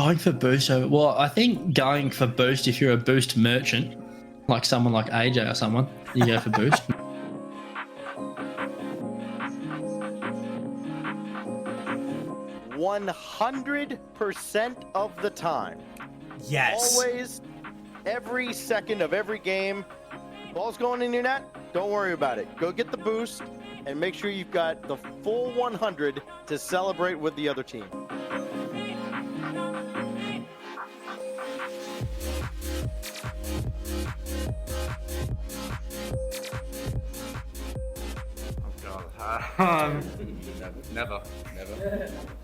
Going for boost. Well, I think going for boost, if you're a boost merchant, like someone like AJ or someone, you go for boost. 100% of the time. Yes. Always, every second of every game. Ball's going in your net, don't worry about it. Go get the boost and make sure you've got the full 100 to celebrate with the other team. Oh God. Never.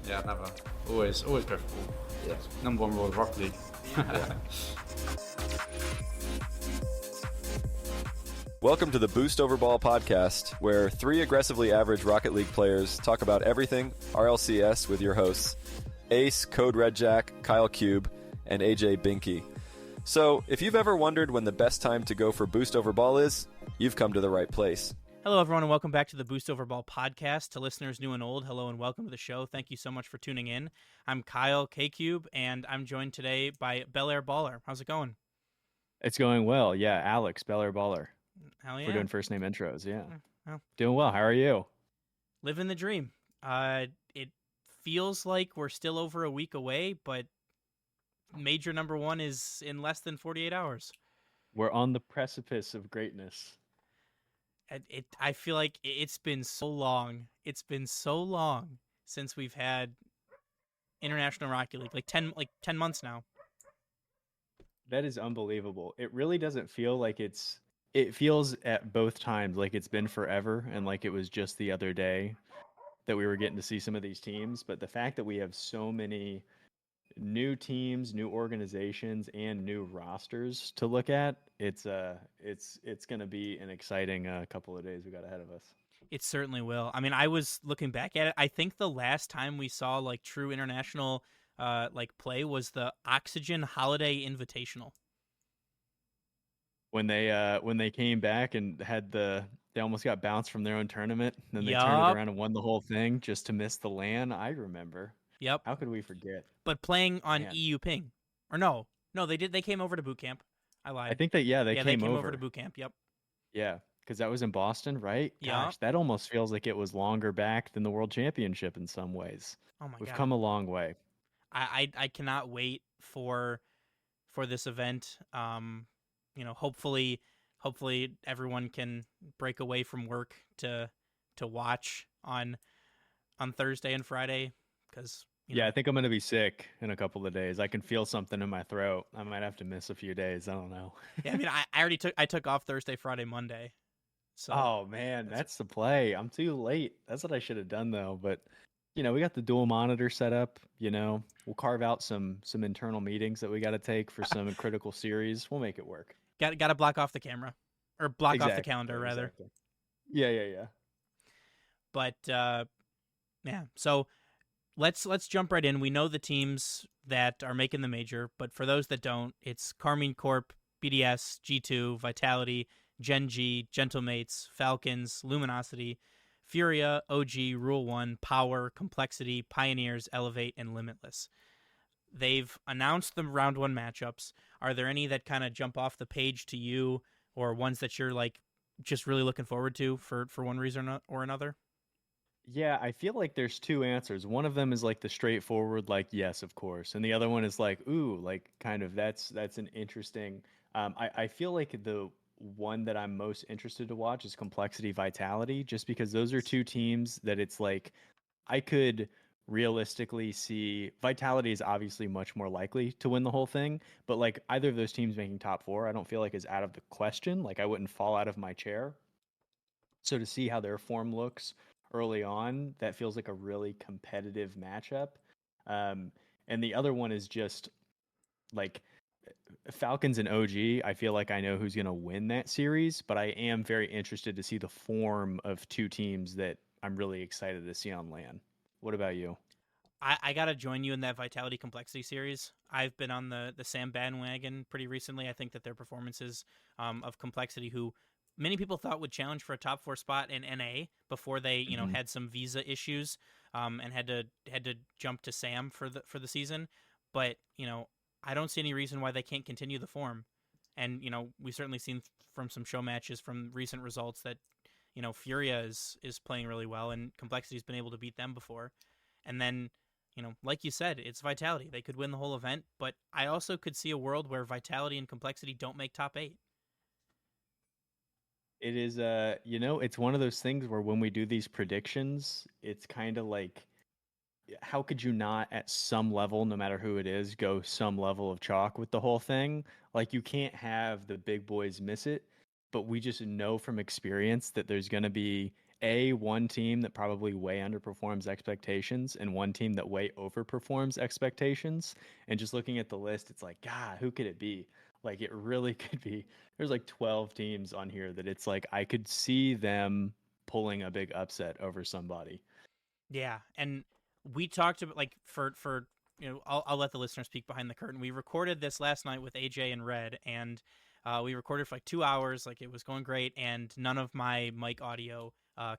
Yeah, never. Always go for ball. Yeah. Number one rule of Rocket League. Welcome to the Boost Over Ball podcast, where three aggressively average Rocket League players talk about everything RLCS with your hosts, Ace, Code Red Jack, Kyle Cube, and AJ Binky. So, if you've ever wondered when the best time to go for Boost Over Ball is, you've come to the right place. Hello, everyone, and welcome back to the Boost Over Ball podcast. To listeners new and old, hello and welcome to the show. Thank you so much for tuning in. I'm Kyle K-Cube, and I'm joined today by Belleair Baller. How's it going? It's going well. Yeah, Alex, Belleair Baller. Hell yeah. We're doing first name intros. Yeah. Well, Doing well. How are you? living the dream. It feels like we're still over a week away, but major number one is in less than 48 hours. We're on the precipice of greatness. I feel like it's been so long. It's been so long since we've had International Rocket League, like 10 months now. That is unbelievable. It really doesn't feel like it feels at both times like it's been forever and like it was just the other day that we were getting to see some of these teams. But the fact that we have so many new teams, new organizations, and new rosters to look at, it's going to be an exciting couple of days we got ahead of us. It certainly will. I mean, I was looking back at it. I think the last time we saw like true international play was the Oxygen Holiday Invitational. When they came back and had they almost got bounced from their own tournament, and then they turned it around and won the whole thing just to miss the LAN. I remember. Yep. How could we forget? But playing on EU ping. Or no, they did. They came over to boot camp. I lied. I think that they came over to boot camp. Yep. Yeah, because that was in Boston, right? Yeah. Gosh, that almost feels like it was longer back than the World Championship in some ways. Oh my God. We've come a long way. I cannot wait for this event. Hopefully everyone can break away from work to watch on Thursday and Friday, because I think I'm gonna be sick in a couple of days. I can feel something in my throat. I might have to miss a few days. I don't know. Yeah, I mean, I already took off Thursday, Friday, Monday. So oh man, that's the play. I'm too late. That's what I should have done though. But we got the dual monitor set up. We'll carve out some internal meetings that we got to take for some critical series. We'll make it work. Got to block off the camera, or block off the calendar rather. Exactly. Yeah. But yeah, so let's jump right in. We know the teams that are making the major, but for those that don't, it's Karmine Corp, BDS, G2, Vitality, Gen G, Gentlemates, Falcons, Luminosity, Furia, OG, Rule 1, Power, Complexity, Pioneers, Elevate, and Limitless. They've announced the round one matchups. Are there any that kind of jump off the page to you, or ones that you're like just really looking forward to for one reason or another? Yeah, I feel like there's two answers. One of them is like the straightforward, like yes, of course, and the other one is like ooh, like kind of that's an interesting. I feel like the one that I'm most interested to watch is Complexity Vitality, just because those are two teams that it's like I could realistically see. Vitality is obviously much more likely to win the whole thing, but like either of those teams making top four, I don't feel like is out of the question. Like I wouldn't fall out of my chair. So to see how their form looks early on, that feels like a really competitive matchup. And the other one is just like Falcons and OG. I feel like I know who's going to win that series, but I am very interested to see the form of two teams that I'm really excited to see on LAN. What about you? I got to join you in that Vitality Complexity series. I've been on the Sam bandwagon pretty recently. I think that their performances of Complexity, who many people thought would challenge for a top four spot in NA before they, had some visa issues and had to jump to Sam for the season. but I don't see any reason why they can't continue the form. And we've certainly seen from some show matches from recent results that Furia is playing really well, and Complexity's been able to beat them before. And then like you said, it's Vitality. They could win the whole event, but I also could see a world where Vitality and Complexity don't make top 8. It is, it's one of those things where when we do these predictions, it's kind of like, how could you not, at some level, no matter who it is, go some level of chalk with the whole thing? Like, you can't have the big boys miss it, but we just know from experience that there's going to be one team that probably way underperforms expectations and one team that way overperforms expectations. And just looking at the list, it's like, God, who could it be? Like, it really could be. There's like 12 teams on here that it's like I could see them pulling a big upset over somebody. Yeah, and we talked about, like, for I'll let the listeners peek behind the curtain. We recorded this last night with AJ and Red, and we recorded for like 2 hours. Like, it was going great, and none of my mic audio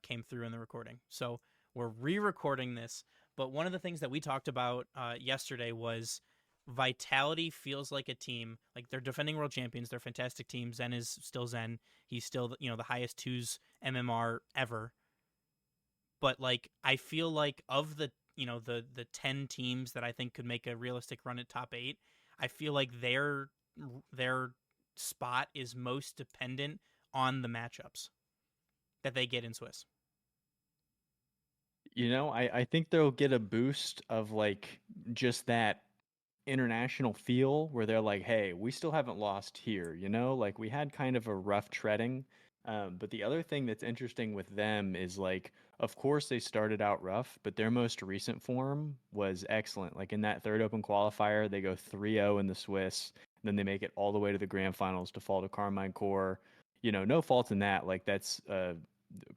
came through in the recording. So we're re-recording this. But one of the things that we talked about yesterday was Vitality feels like a team. Like, they're defending world champions. They're a fantastic team. Zen is still Zen. He's still the highest twos MMR ever. But like, I feel like of the the 10 teams that I think could make a realistic run at top 8, I feel like their spot is most dependent on the matchups that they get in Swiss. I think they'll get a boost of like just that international feel where they're like, hey, we still haven't lost here, like we had kind of a rough treading. But the other thing that's interesting with them is, like, of course they started out rough, but their most recent form was excellent. Like, in that third open qualifier, they go 3-0 in the Swiss, and then they make it all the way to the grand finals to fall to Carmine Corps. No fault in that. Like, that's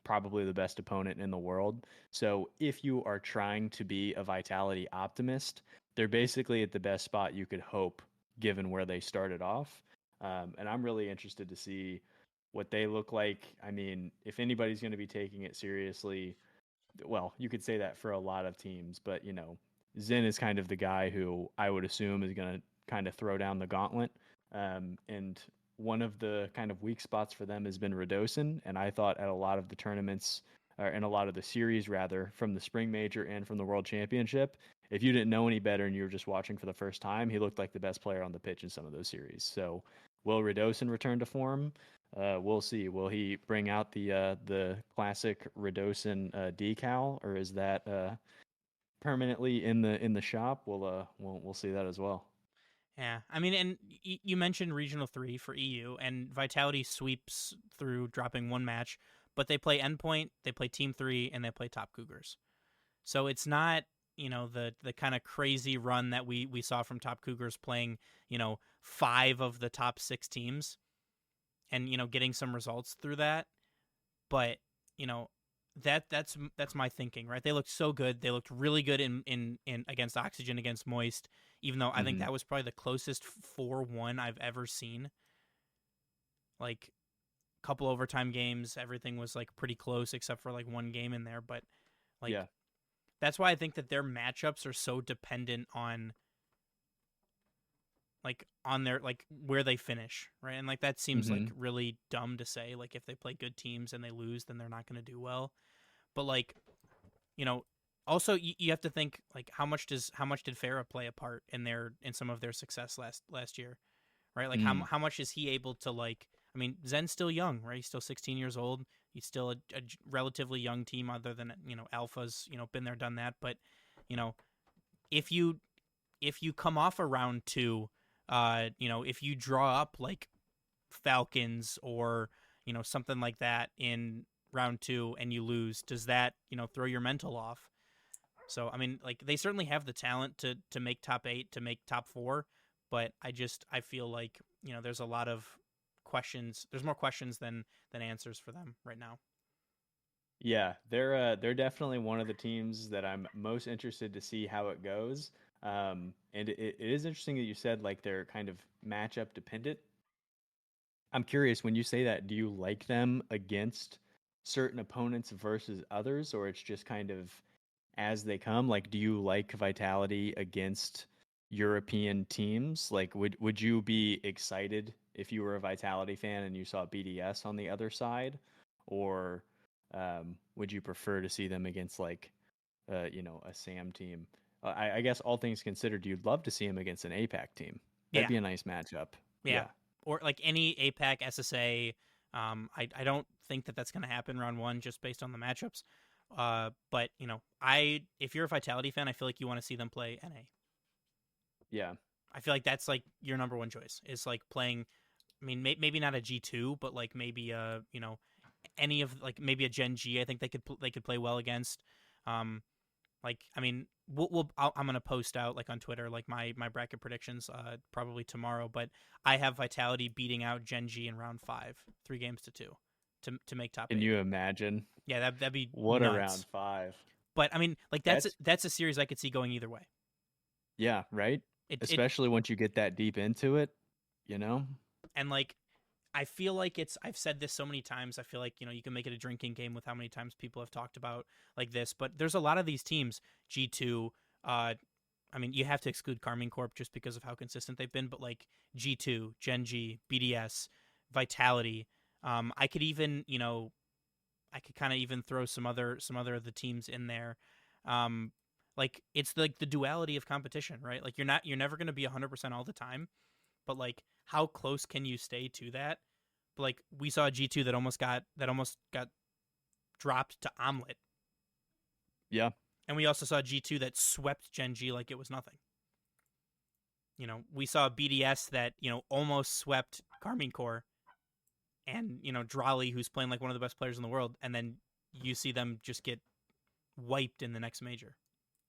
probably the best opponent in the world. So if you are trying to be a Vitality optimist, they're basically at the best spot you could hope given where they started off. And I'm really interested to see what they look like. I mean, if anybody's going to be taking it seriously, well, you could say that for a lot of teams, but Zen is kind of the guy who I would assume is going to kind of throw down the gauntlet. And one of the kind of weak spots for them has been Radosin, and I thought at a lot of the tournaments, or in a lot of the series rather, from the Spring Major and from the World Championship, if you didn't know any better and you were just watching for the first time, he looked like the best player on the pitch in some of those series. So will Radosin return to form? We'll see. Will he bring out the classic Radosin decal, or is that permanently in the shop? We'll see that as well. Yeah, I mean, and you mentioned Regional 3 for EU, and Vitality sweeps through dropping one match, but they play Endpoint, they play Team 3, and they play Top Cougars. So it's not, the kind of crazy run that we saw from Top Cougars playing, 5 of the top 6 teams and, getting some results through that. But, that's my thinking, right? They looked so good. They looked really good in against Oxygen, against Moist, even though I think that was probably the closest 4-1 I've ever seen. Like, a couple overtime games, everything was like pretty close except for like one game in there. But like, yeah. That's why I think that their matchups are so dependent on their, like, where they finish, right? And like, that seems like really dumb to say. Like, if they play good teams and they lose, then they're not going to do well. But like, also you have to think, like, how much did Farah play a part in some of their success last year, right? Like, how much is he able to, like, I mean, Zen's still young, right? He's still 16 years old. He's still a relatively young team, other than Alpha's been there, done that. But if you come off a round 2, if you draw up like Falcons or something like that in round 2 and you lose, does that throw your mental off? So I mean, like, they certainly have the talent to make top 8, to make top 4, but I feel like there's a lot of questions. There's more questions than answers for them right now. Yeah, they're definitely one of the teams that I'm most interested to see how it goes. And it is interesting that you said, like, they're kind of matchup dependent. I'm curious, when you say that, do you like them against certain opponents versus others, or it's just kind of as they come? Like, do you like Vitality against, European teams? Like, would you be excited if you were a Vitality fan and you saw BDS on the other side, or would you prefer to see them against like, a SAM team? I guess all things considered, you'd love to see him against an APAC team. That'd Yeah. be a nice matchup. Yeah. Or like any APAC SSA. I don't think that that's going to happen round one just based on the matchups. But if you're a Vitality fan, I feel like you want to see them play NA. Yeah. I feel like that's like your number one choice is like playing. I mean, maybe not a G2, but like maybe any of like maybe a Gen G. I think they could play well against. Like I mean, I'm gonna post out like on Twitter like my bracket predictions probably tomorrow. But I have Vitality beating out Gen G in round 5, 3-2 to make top 8. Can you imagine? Yeah, that'd be What nuts. a round 5. But I mean, like that's a series I could see going either way. Yeah, right. Especially once you get that deep into it, And like, I feel like I've said this so many times. I feel like, you can make it a drinking game with how many times people have talked about like this, but there's a lot of these teams, G2, I mean, you have to exclude Carmine Corp just because of how consistent they've been, but like G2, Gen G, BDS, Vitality, I could even, I could kind of even throw some other of the teams in there. Like it's like the duality of competition, right? Like you're never going to be 100% all the time, but like how close can you stay to that? But like we saw a G2 that almost got dropped to Omelet. Yeah. And we also saw a G2 that swept Gen G like it was nothing. We saw a BDS that, almost swept Carmine Corps and, Drali, who's playing like one of the best players in the world, and then you see them just get wiped in the next major.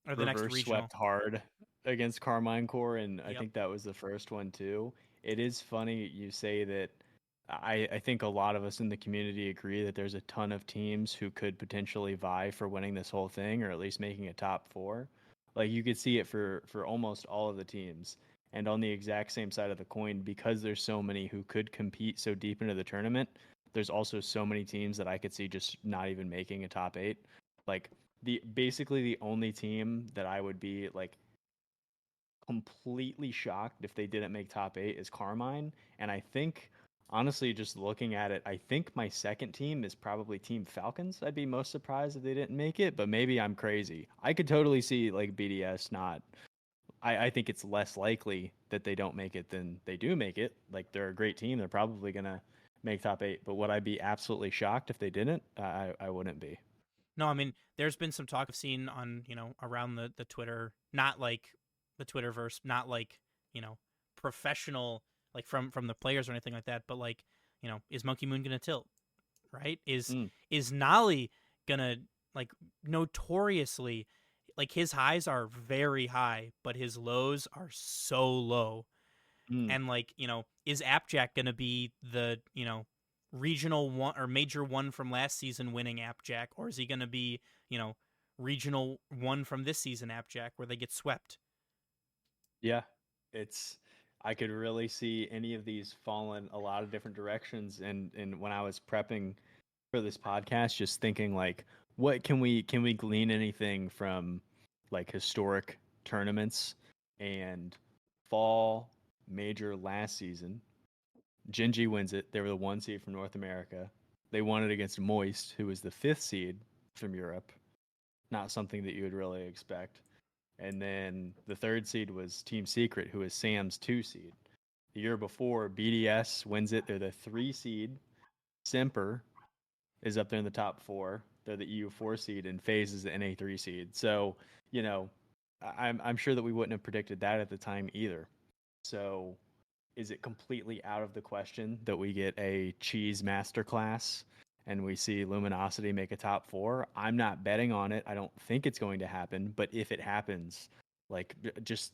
Or the next regional. Swept hard against Carmine Corps, and I Yep. think that was the first one too. It is funny you say that. I think a lot of us in the community agree that there's a ton of teams who could potentially vie for winning this whole thing, or at least making a top 4. Like you could see it for almost all of the teams. And on the exact same side of the coin, because there's so many who could compete so deep into the tournament, there's also so many teams that I could see just not even making a top 8. Like basically the only team that I would be like completely shocked if they didn't make top 8 is Carmine. And I think honestly, just looking at it, I think my second team is probably Team Falcons. I'd be most surprised if they didn't make it, but maybe I'm crazy. I could totally see like BDS not. I think it's less likely that they don't make it than they do make it. Like they're a great team. They're probably going to make top 8. But would I be absolutely shocked if they didn't? I wouldn't be. No, I mean, there's been some talk I've seen on, around the Twitter, not like the Twitterverse, not like, professional, like from the players or anything like that, but like, is Monkey Moon gonna tilt, right? Is Nolly gonna, like, notoriously, like his highs are very high, but his lows are so low. And like, is Appjack gonna be the, regional one or major one from last season winning Appjack, or is he gonna be, regional one from this season Appjack where they get swept? Yeah, I could really see any of these fall in a lot of different directions. And when I was prepping for this podcast, just thinking like, what can we glean anything from like historic tournaments and fall major last season? Gen G wins it. They were the 1 seed from North America. They won it against Moist, who was the 5th seed from Europe. Not something that you would really expect. And then the 3rd seed was Team Secret, who is Sam's 2 seed. The year before, BDS wins it. They're the 3 seed. Semper is up there in the top 4. They're the EU 4 seed, and FaZe is the NA 3 seed. So, I'm sure that we wouldn't have predicted that at the time either. So, is it completely out of the question that we get a cheese masterclass and we see Luminosity make a top 4? I'm not betting on it. I don't think it's going to happen. But if it happens, like just,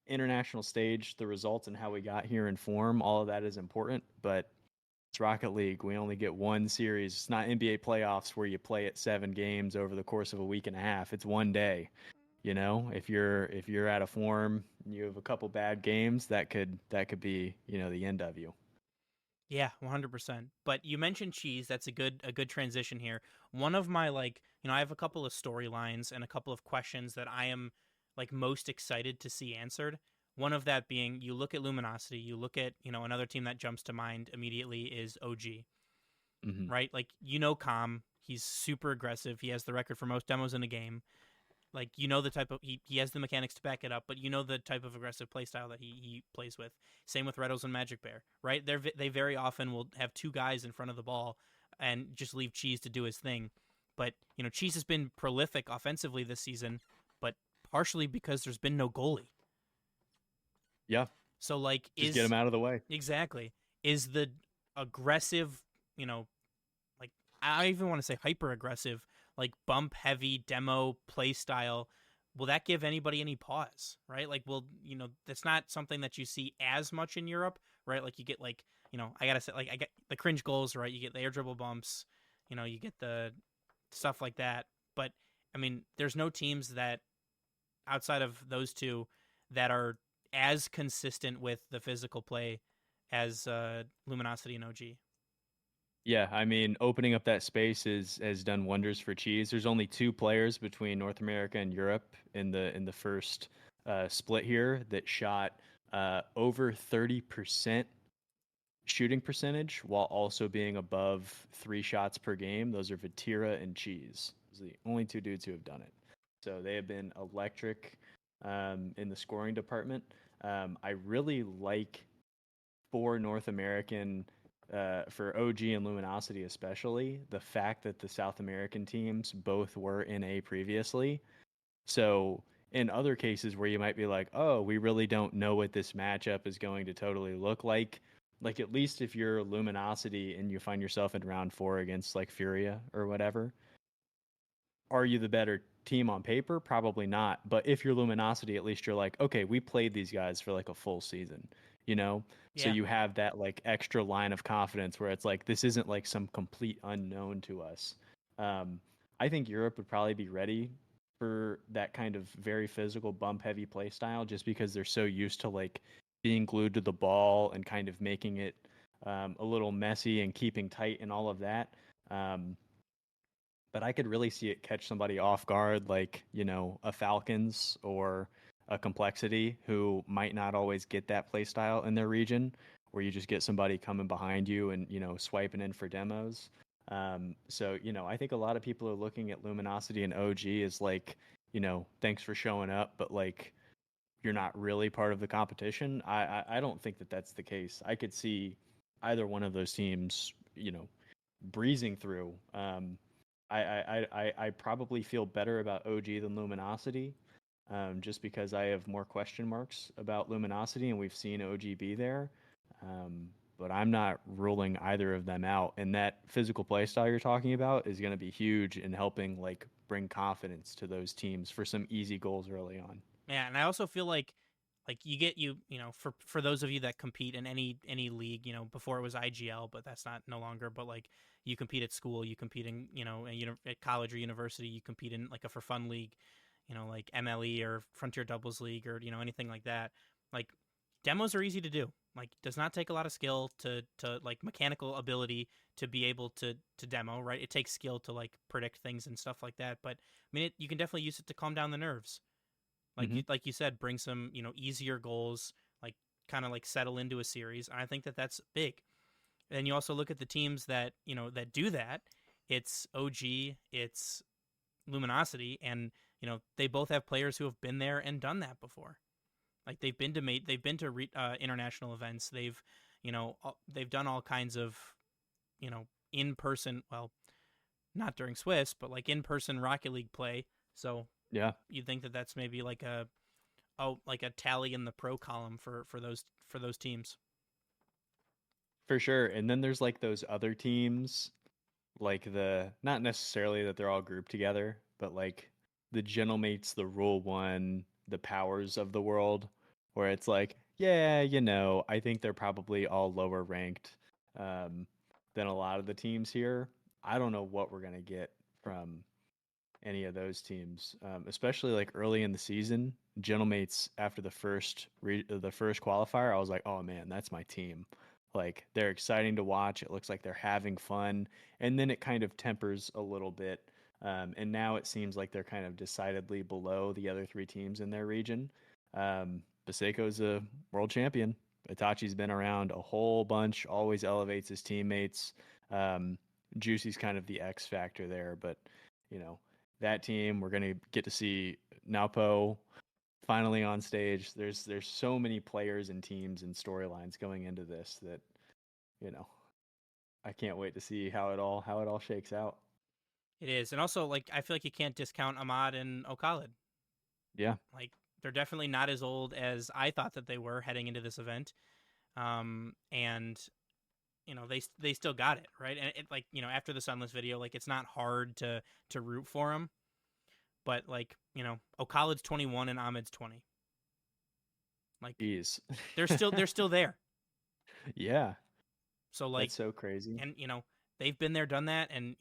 international stage, the results and how we got here in form, all of that is important. But it's Rocket League. We only get one series. It's not NBA playoffs where you play it 7 games over the course of a week and a half. It's one day. If you're out of form, you have a couple bad games, that could be, the end of you. Yeah, 100%. But you mentioned cheese. That's a good transition here. One of my I have a couple of storylines and a couple of questions that I am like most excited to see answered. One of that being, you look at Luminosity, you look at, another team that jumps to mind immediately is OG, right? Like, Calm, he's super aggressive. He has the record for most demos in a game. Like, the type of, he has the mechanics to back it up, but the type of aggressive playstyle that he plays with. Same with Reddles and Magic Bear, right? They very often will have two guys in front of the ball and just leave Cheese to do his thing. But, Cheese has been prolific offensively this season, but partially because there's been no goalie. Yeah. So, like, just get him out of the way. Exactly. Is the aggressive, like, I even want to say hyper aggressive, like bump heavy demo play style, will that give anybody any pause, right? Like, that's not something that you see as much in Europe, right? Like, you get, like, I gotta say, like, I get the cringe goals, right? You get the air dribble bumps, you get the stuff like that. But I mean, there's no teams that outside of those two that are as consistent with the physical play as Luminosity and OG. Yeah, I mean, opening up that space has done wonders for Cheese. There's only 2 players between North America and Europe in the first split here that shot over 30% shooting percentage while also being above 3 shots per game. Those are Vatira and Cheese. Those are the only 2 dudes who have done it. So they have been electric in the scoring department. I really like for North American, for OG and Luminosity especially, the fact that the South American teams both were in A previously. So in other cases where you might be like, oh, we really don't know what this matchup is going to totally look like at least if you're Luminosity and you find yourself in round 4 against like Furia or whatever, are you the better team on paper? Probably not. But if you're Luminosity, at least you're like, okay, we played these guys for like a full season, So Yeah. you have that like extra line of confidence where it's like, this isn't like some complete unknown to us. I think Europe would probably be ready for that kind of very physical bump heavy play style just because they're so used to like being glued to the ball and kind of making it a little messy and keeping tight and all of that. But I could really see it catch somebody off guard, like, a Falcons or a Complexity who might not always get that play style in their region, where you just get somebody coming behind you and, swiping in for demos. So, I think a lot of people are looking at Luminosity and OG as like, thanks for showing up, but like, you're not really part of the competition. I don't think that that's the case. I could see either one of those teams, breezing through. I probably feel better about OG than Luminosity, just because I have more question marks about Luminosity, and we've seen OG be there. But I'm not ruling either of them out. And that physical play style you're talking about is going to be huge in helping like bring confidence to those teams for some easy goals early on. Yeah, and I also feel like you get for those of you that compete in any league, before it was IGL, but that's no longer. But like you compete at school, you compete in at college or university, you compete in like a for fun league, like MLE or Frontier Doubles League or anything like that. Like demos are easy to do. Like does not take a lot of skill to like mechanical ability to be able to demo, right? It takes skill to like predict things and stuff like that. But I mean, you can definitely use it to calm down the nerves. Like you said, bring some easier goals, like kind of like settle into a series. And I think that that's big. And you also look at the teams that that do that. It's OG, it's Luminosity, and they both have players who have been there and done that before. Like they've been to international events. They've they've done all kinds of in person. Well, not during Swiss, but like in person Rocket League play. So yeah, you think that that's maybe like a tally in the pro column for those teams. For sure. And then there's like those other teams, like not necessarily that they're all grouped together, but like the Gentlemates, the Rule One, the Powers of the world, where it's like, yeah, I think they're probably all lower ranked than a lot of the teams here. I don't know what we're gonna get from any of those teams, especially like early in the season. Gentlemates after the first qualifier, I was like, oh man, that's my team. Like they're exciting to watch. It looks like they're having fun, and then it kind of tempers a little bit And now it seems like they're kind of decidedly below the other three teams in their region. Baseko's a world champion. Itachi's been around a whole bunch, always elevates his teammates. Juicy's kind of the X factor there, but that team, we're going to get to see Naopo finally on stage. There's so many players and teams and storylines going into this that I can't wait to see how it all shakes out. It is. And also, like, I feel like you can't discount Ahmad and Okhalid. Yeah. Like, they're definitely not as old as I thought that they were heading into this event. And they still got it, right? And it, like, after the Sunless video, like, it's not hard to root for them. But like, Okhalid's 21 and Ahmed's 20. Like, Jeez. they're still there. Yeah. So like, that's so crazy. And they've been there, done that, and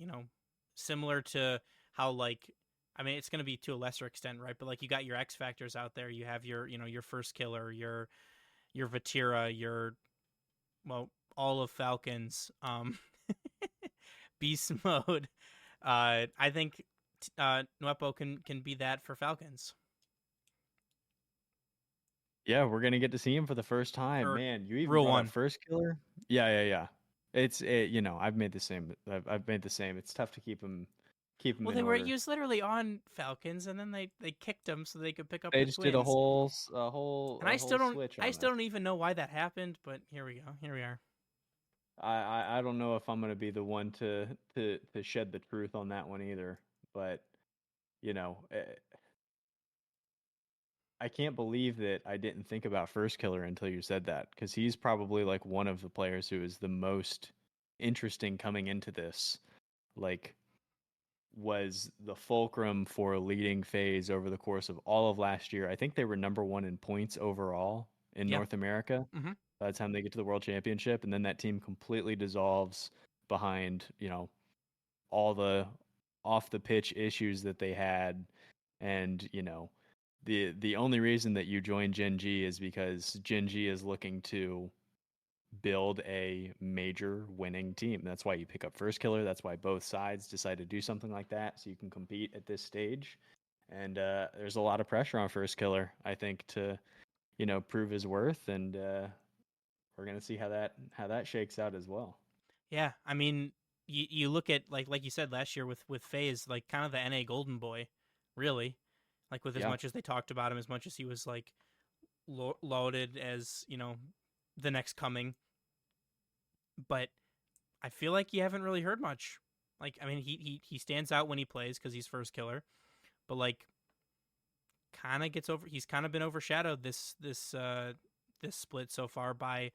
similar to how, like, I mean, it's going to be to a lesser extent, right? But like, you got your X factors out there. You have your your first killer, your Vatira, all of Falcons, beast mode. I think Nuepo can be that for Falcons. Yeah, we're gonna get to see him for the first time. Or Man, you even Rule brought up 1. first killer. Yeah. I've made the same. I've made the same. It's tough to keep him. Well, in they were order. used literally on Falcons, and then they kicked them so they could pick up. They the just twins. did a whole. And I still don't. Switch I on still us. don't even know why that happened. But here we go. Here we are. I don't know if I'm gonna be the one to shed the truth on that one either. But I can't believe that I didn't think about First Killer until you said that, because he's probably like one of the players who is the most interesting coming into this. Like, was the fulcrum for a leading phase over the course of all of last year. I think they were number 1 in points overall in North America Mhm. by the time they get to the World Championship, and then that team completely dissolves behind all the off the pitch issues that they had, and the only reason that you join Gen G is because Gen G is looking to build a major winning team. That's why you pick up First Killer. That's why both sides decide to do something like that, so you can compete at this stage. And there's a lot of pressure on First Killer, I think, to prove his worth, and we're gonna see how that shakes out as well. Yeah, I mean, you look at like you said last year with FaZe, like kind of the NA golden boy, really. Like, with as much as they talked about him, as much as he was like lauded as the next coming, but I feel like you haven't really heard much. Like, I mean, he stands out when he plays because he's First Killer, but like, kind of he's kind of been overshadowed this split so far by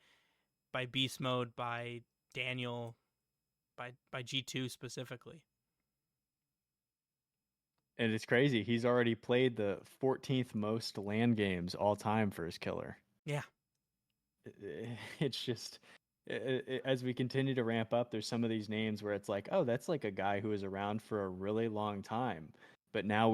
Beast Mode, by Daniel, by G2 specifically. And it's crazy. He's already played the 14th most LAN games all time for his killer. Yeah. It's just, as we continue to ramp up, there's some of these names where it's like, oh, that's like a guy who was around for a really long time. But now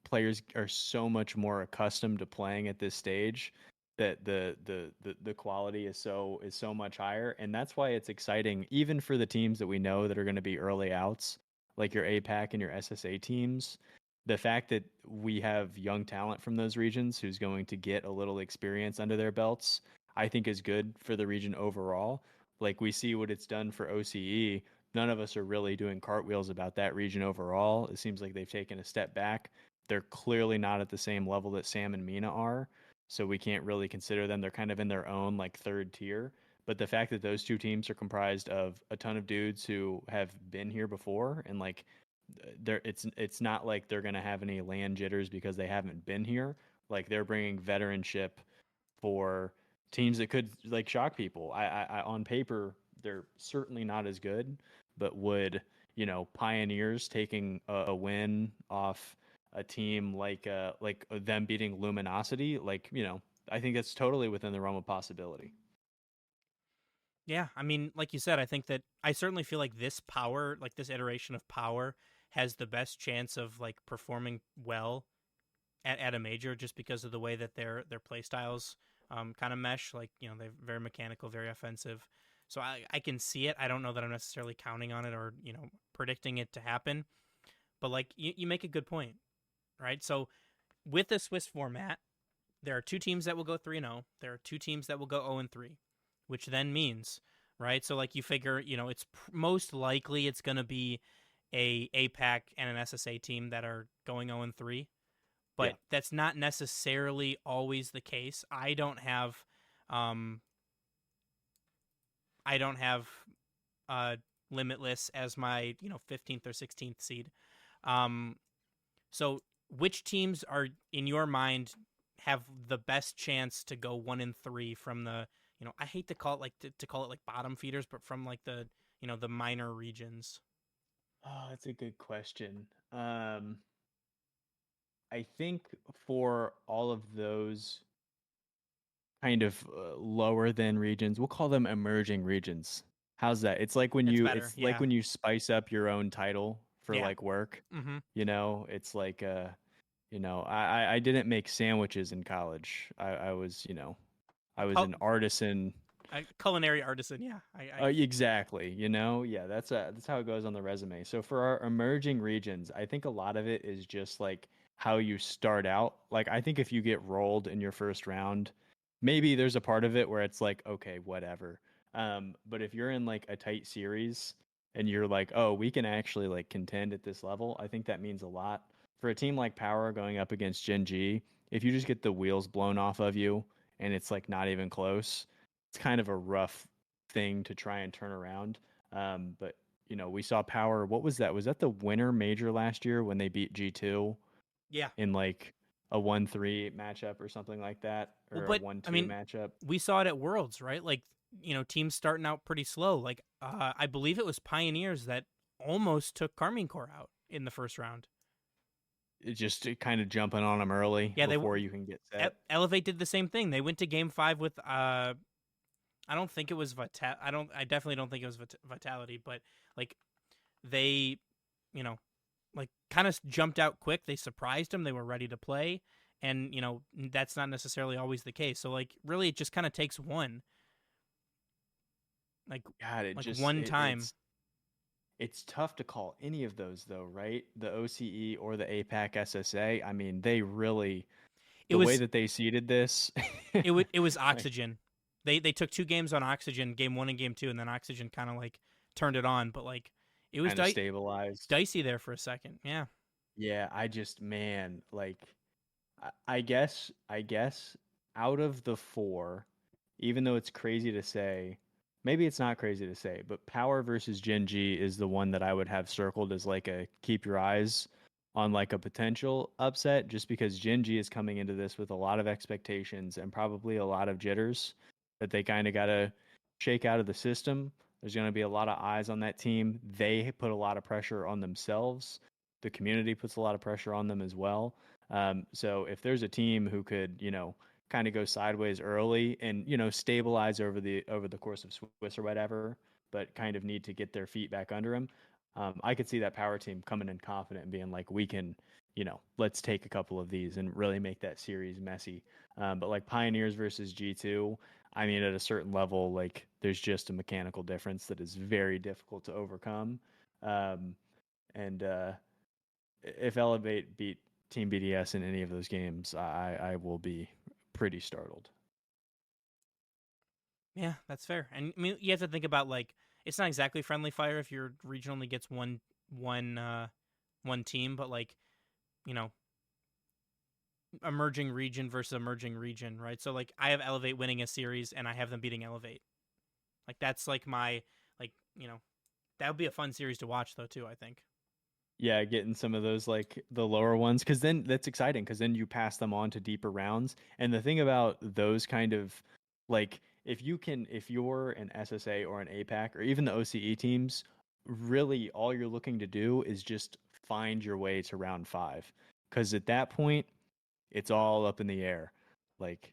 players are so much more accustomed to playing at this stage that the quality is so much higher. And that's why it's exciting, even for the teams that we know that are going to be early outs, like your APAC and your SSA teams. The fact that we have young talent from those regions who's going to get a little experience under their belts, I think is good for the region overall. Like, we see what it's done for OCE. None of us are really doing cartwheels about that region overall. It seems like they've taken a step back. They're clearly not at the same level that Sam and Mina are, so we can't really consider them. They're kind of in their own like third tier. But the fact that those two teams are comprised of a ton of dudes who have been here before, and like, it's not like they're gonna have any LAN jitters because they haven't been here. Like, they're bringing veteranship for teams that could like shock people. I on paper they're certainly not as good, but would Pioneers taking a win off a team like them beating Luminosity, like I think that's totally within the realm of possibility. Yeah, I mean, like you said, I think that I certainly feel like this power, like this iteration of power, has the best chance of like performing well at a major, just because of the way that their play styles kind of mesh. Like, they're very mechanical, very offensive. So I can see it. I don't know that I'm necessarily counting on it or predicting it to happen, But like you make a good point, right? So with the Swiss format, there are 2 teams that will go 3-0. There are 2 teams that will go 0-3, which then means, right? So like you figure, it's most likely it's going to be a APAC and an SSA team that are going 0-3, but Yeah. that's not necessarily always the case. I don't have Limitless as my 15th or 16th seed. So which teams are in your mind have the best chance to go 1-3 from the I hate to call it to call it like bottom feeders, but from like the the minor regions. Oh, that's a good question. I think for all of those kind of lower than regions, we'll call them emerging regions. How's that? It's like when It's you better, it's like yeah. when you spice up your own title for Yeah. like work. Mm-hmm. It's like I didn't make sandwiches in college. I was, I was an artisan. Culinary artisan, yeah. Exactly. Yeah, that's how it goes on the resume. So for our emerging regions, I think a lot of it is just like how you start out. Like I think if you get rolled in your first round, maybe there's a part of it where it's like, okay, whatever. But if you're in like a tight series and you're like, oh, we can actually like contend at this level, I think that means a lot. For a team like Power going up against Gen G, if you just get the wheels blown off of you and it's like not even close, it's kind of a rough thing to try and turn around. But we saw Power. What was that? Was that the winter major last year when they beat G2 Yeah. in like a 1-3 matchup or something like that, Well, or a but 1-2 matchup? we saw it at Worlds, right? Like, teams starting out pretty slow. Like, I believe it was Pioneers that almost took Karmine Corp out in the first round. It just kind of jumping on them early before you can get set. Elevate did the same thing. They went to Game 5 with I don't think it was I definitely don't think it was Vitality, but like they, like kind of jumped out quick. They surprised them. They were ready to play, and that's not necessarily always the case. So like really, it just kind of takes one. Like God, one time. It's tough to call any of those though, right? The OCE or the APAC SSA. I mean, they really way that they seeded this. it was Oxygen. They took 2 games on Oxygen, game 1 and game 2, and then Oxygen kind of like turned it on, but like it was stabilized, dicey there for a second. Yeah. Yeah, like I guess out of the 4, even though it's crazy to say, maybe it's not crazy to say, but Power versus Gen G is the one that I would have circled as like a keep your eyes on, like a potential upset, just because Gen G is coming into this with a lot of expectations and probably a lot of jitters that they kind of got to shake out of the system. There's going to be a lot of eyes on that team. They put a lot of pressure on themselves. The community puts a lot of pressure on them as well. So if there's a team who could, kind of go sideways early and stabilize over the course of Swiss or whatever, but kind of need to get their feet back under them, I could see that Power team coming in confident and being like, we can, let's take a couple of these and really make that series messy. But like Pioneers versus G2, I mean, at a certain level, like there's just a mechanical difference that is very difficult to overcome. And if Elevate beat Team BDS in any of those games, I will be pretty startled. Yeah, that's fair. And I mean, you have to think about like it's not exactly friendly fire if your region only gets one team, but like emerging region versus emerging region, right? So like I have Elevate winning a series and I have them beating Elevate. Like that's like my that would be a fun series to watch though too, I think. Yeah, getting some of those like the lower ones, because then that's exciting, because then you pass them on to deeper rounds. And the thing about those kind of like if you're an SSA or an APAC or even the OCE teams, really all you're looking to do is just find your way to round 5, because at that point it's all up in the air. Like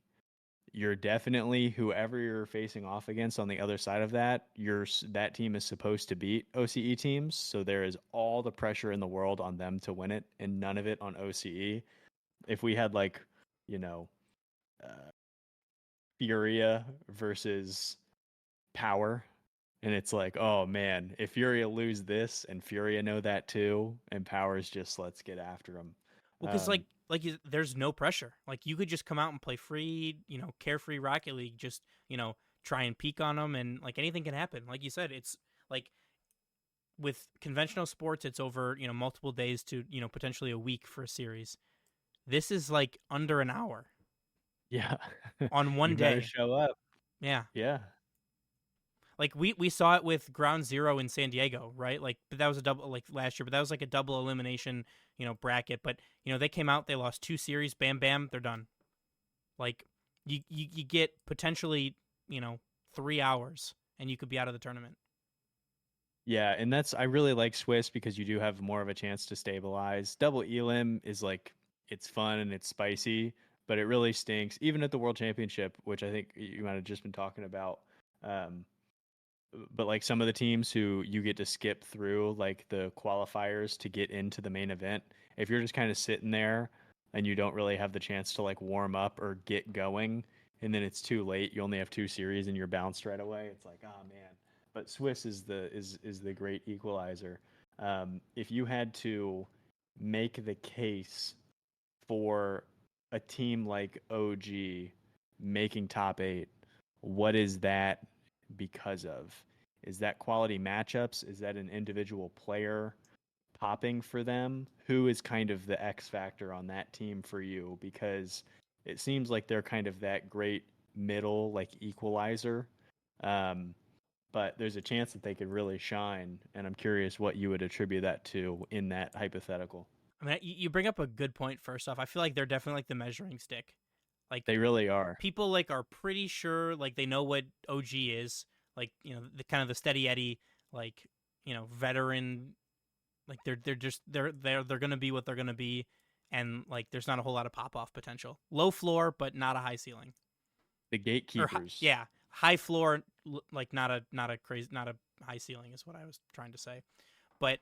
you're definitely, whoever you're facing off against on the other side of that, that team is supposed to beat OCE teams. So there is all the pressure in the world on them to win it and none of it on OCE. If we had like, Furia versus Power And it's like, oh man, if Furia lose this and Furia know that too, and Power's just let's get after them. Well, because there's no pressure. Like you could just come out and play free, carefree Rocket League. Just try and peek on them, and like anything can happen. Like you said, it's like with conventional sports, it's over multiple days to potentially a week for a series. This is like under an hour Yeah. on one You day. better show up. Yeah. Yeah. Like we saw it with Ground Zero in San Diego, right? Like, but that was a double like last year, but that was like a double elimination, bracket. But they came out, they lost 2 series, bam, bam, they're done. Like you get potentially 3 hours, and you could be out of the tournament. Yeah, and I really like Swiss because you do have more of a chance to stabilize. Double Elim is like it's fun and it's spicy, but it really stinks. Even at the World Championship, which I think you might have just been talking about. But like some of the teams who you get to skip through like the qualifiers to get into the main event, if you're just kind of sitting there and you don't really have the chance to like warm up or get going, and then it's too late, you only have 2 series and you're bounced right away. It's like, oh man. But Swiss is the great equalizer. If you had to make the case for a team like OG making top 8, what is that because of? Is that quality matchups? Is that an individual player popping for them? Who is kind of the X factor on that team for you? Because it seems like they're kind of that great middle like equalizer. But there's a chance that they could really shine, and I'm curious what you would attribute that to in that hypothetical. I mean, you bring up a good point. First off, I feel like they're definitely like the measuring stick. Like They really are. people like are pretty sure like they know what OG is, like the kind of the steady Eddie, like veteran, like they're gonna be what they're gonna be, and like there's not a whole lot of pop off potential. Low floor, but not a high ceiling. The gatekeepers. Yeah, high floor, like not a high ceiling is what I was trying to say. But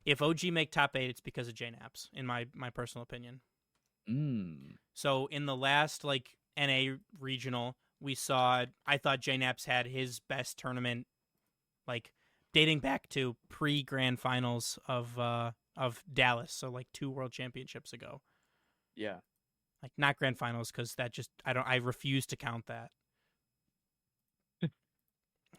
if OG make top 8, it's because of JNAPs, in my personal opinion. So in the last like NA regional, we saw I thought JNAPs had his best tournament, like dating back to pre grand finals of Dallas, so like 2 world championships ago. Yeah. Like not grand finals because that just I refuse to count that.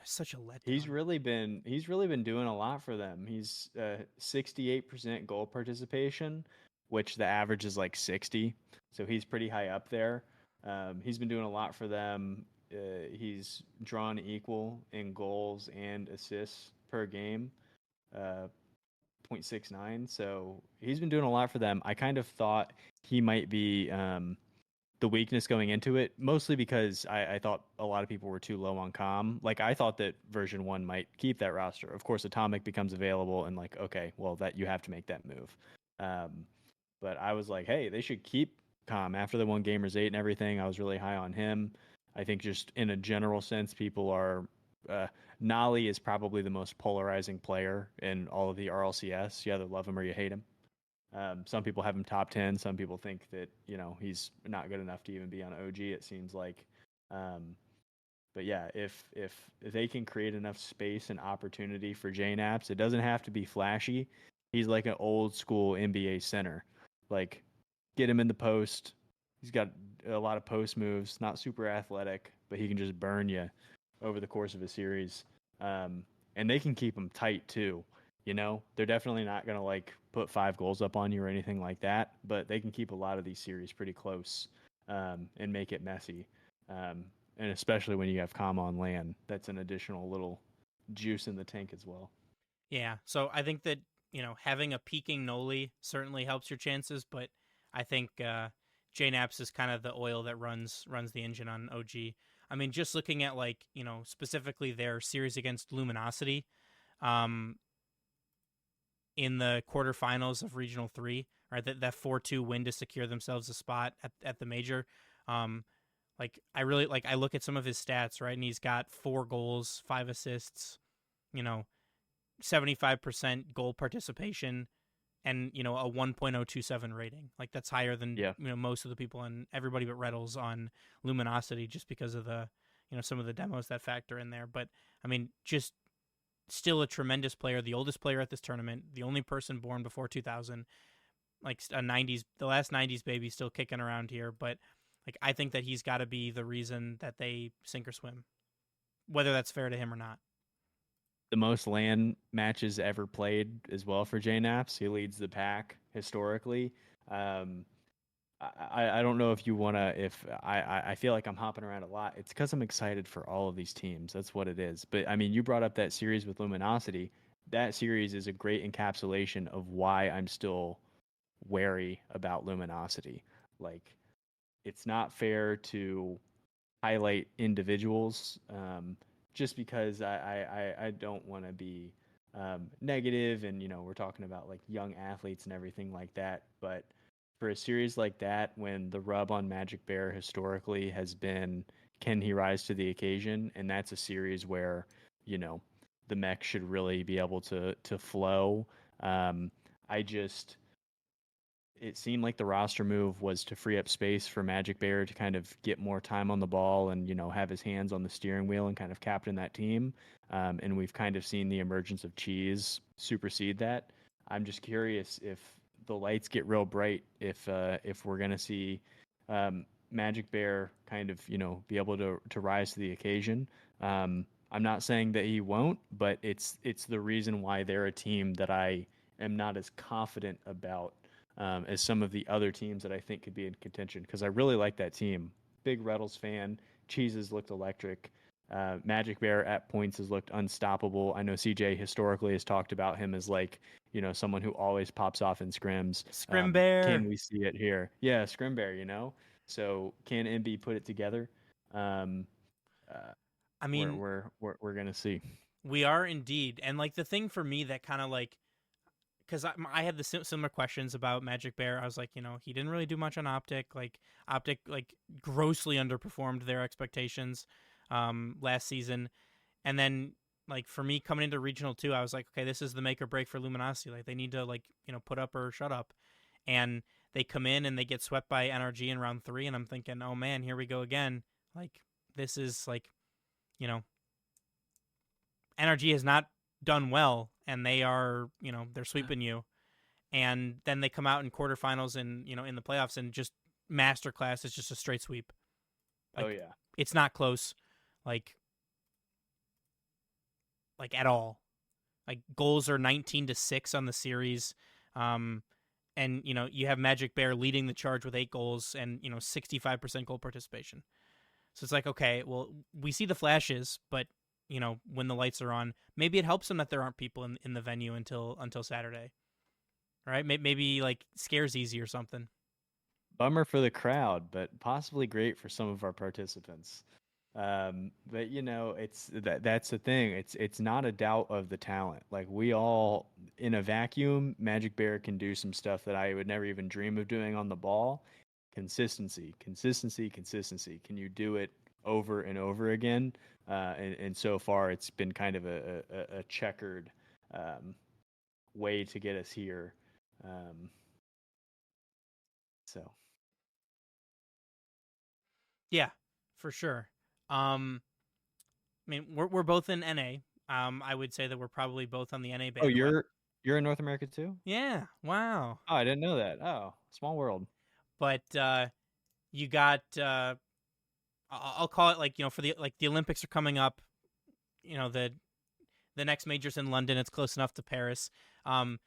Such a letdown. He's really been doing a lot for them. He's 68% goal participation, which the average is like 60. So he's pretty high up there. He's been doing a lot for them. He's drawn equal in goals and assists per game, 0.69. So he's been doing a lot for them. I kind of thought he might be the weakness going into it, mostly because I thought a lot of people were too low on comm. Like I thought that version 1 might keep that roster. Of course, Atomic becomes available, and like, okay, well that you have to make that move. But I was like, hey, they should keep comm after the one Gamers 8 and everything. I was really high on him. I think just in a general sense, people are. Nolly is probably the most polarizing player in all of the RLCS. You either love him or you hate him. Some people have him top 10. Some people think that he's not good enough to even be on OG. It seems like, but yeah, if they can create enough space and opportunity for JNAPs, it doesn't have to be flashy. He's like an old school NBA center. Like, get him in the post. He's got a lot of post moves. Not super athletic, but he can just burn you over the course of a series. And they can keep him tight too. They're definitely not going to like put 5 goals up on you or anything like that, but they can keep a lot of these series pretty close and make it messy. And especially when you have comm on land, that's an additional little juice in the tank as well. Yeah, so I think that having a peaking Noli certainly helps your chances, but I think JNAPS is kind of the oil that runs the engine on OG. I mean, just looking at like specifically their series against Luminosity, in the quarterfinals of Regional 3, right? That 4-2 win to secure themselves a spot at the major. Like I really like I look at some of his stats, right? And he's got 4 goals, 5 assists, 75% goal participation, and a 1.027 rating. Like that's higher than most of the people and everybody but Reddles on Luminosity, just because of the some of the demos that factor in there. But I mean, just still a tremendous player, the oldest player at this tournament, the only person born before 2000, like the last 90s baby still kicking around here. But like, I think that he's got to be the reason that they sink or swim, whether that's fair to him or not. The most LAN matches ever played as well for JNaps. He leads the pack historically. I don't know if you want to, if I feel like I'm hopping around a lot. It's because I'm excited for all of these teams. That's what it is. But I mean, you brought up that series with Luminosity. That series is a great encapsulation of why I'm still wary about Luminosity. Like, it's not fair to highlight individuals just because I don't want to be negative. And, we're talking about like young athletes and everything like that. But for a series like that, when the rub on Magic Bear historically has been, can he rise to the occasion? And that's a series where, the mech should really be able to flow. I just, it seemed like the roster move was to free up space for Magic Bear to kind of get more time on the ball and, have his hands on the steering wheel and kind of captain that team. And we've kind of seen the emergence of Cheese supersede that. I'm just curious if the lights get real bright, if we're going to see Magic Bear kind of, be able to rise to the occasion. I'm not saying that he won't, but it's the reason why they're a team that I am not as confident about as some of the other teams that I think could be in contention, because I really like that team. Big Rettles fan. Cheeses looked electric. Magic Bear at points has looked unstoppable. I know CJ historically has talked about him as like, someone who always pops off in scrims. Scrim Bear. Can we see it here? Yeah, Scrim Bear, So can MB put it together? I mean, we're gonna see. We are indeed. And like the thing for me that kind of like, because I had the similar questions about Magic Bear. I was like, he didn't really do much on Optic. Like Optic, like grossly underperformed their expectations last season. And then like for me coming into Regional 2, I was like, okay, this is the make or break for Luminosity. Like they need to like, put up or shut up. And they come in and they get swept by NRG in round 3. And I'm thinking, oh man, here we go again. Like this is like, NRG has not done well, and they are, they're sweeping you. And then they come out in quarterfinals and, in the playoffs and just masterclass. It's just a straight sweep. Like, oh yeah. It's not close. Like at all. Like goals are 19-6 on the series. And, you have Magic Bear leading the charge with 8 goals and, 65% goal participation. So it's like, okay, well, we see the flashes, but when the lights are on, maybe it helps them that there aren't people in the venue until Saturday. Right? Maybe like scares easy or something. Bummer for the crowd, but possibly great for some of our participants. But it's that's the thing. It's not a doubt of the talent. Like we all in a vacuum, Magic Bear can do some stuff that I would never even dream of doing on the ball. Consistency. Can you do it over and over again? And so far, it's been kind of a checkered way to get us here. So, yeah, for sure. I mean, we're both in NA. I would say that we're probably both on the NA band. Oh, you're in North America too? Yeah. Wow. Oh, I didn't know that. Oh, small world. But you got. I'll call it like for the Olympics are coming up. The next major's in London. It's close enough to Paris. You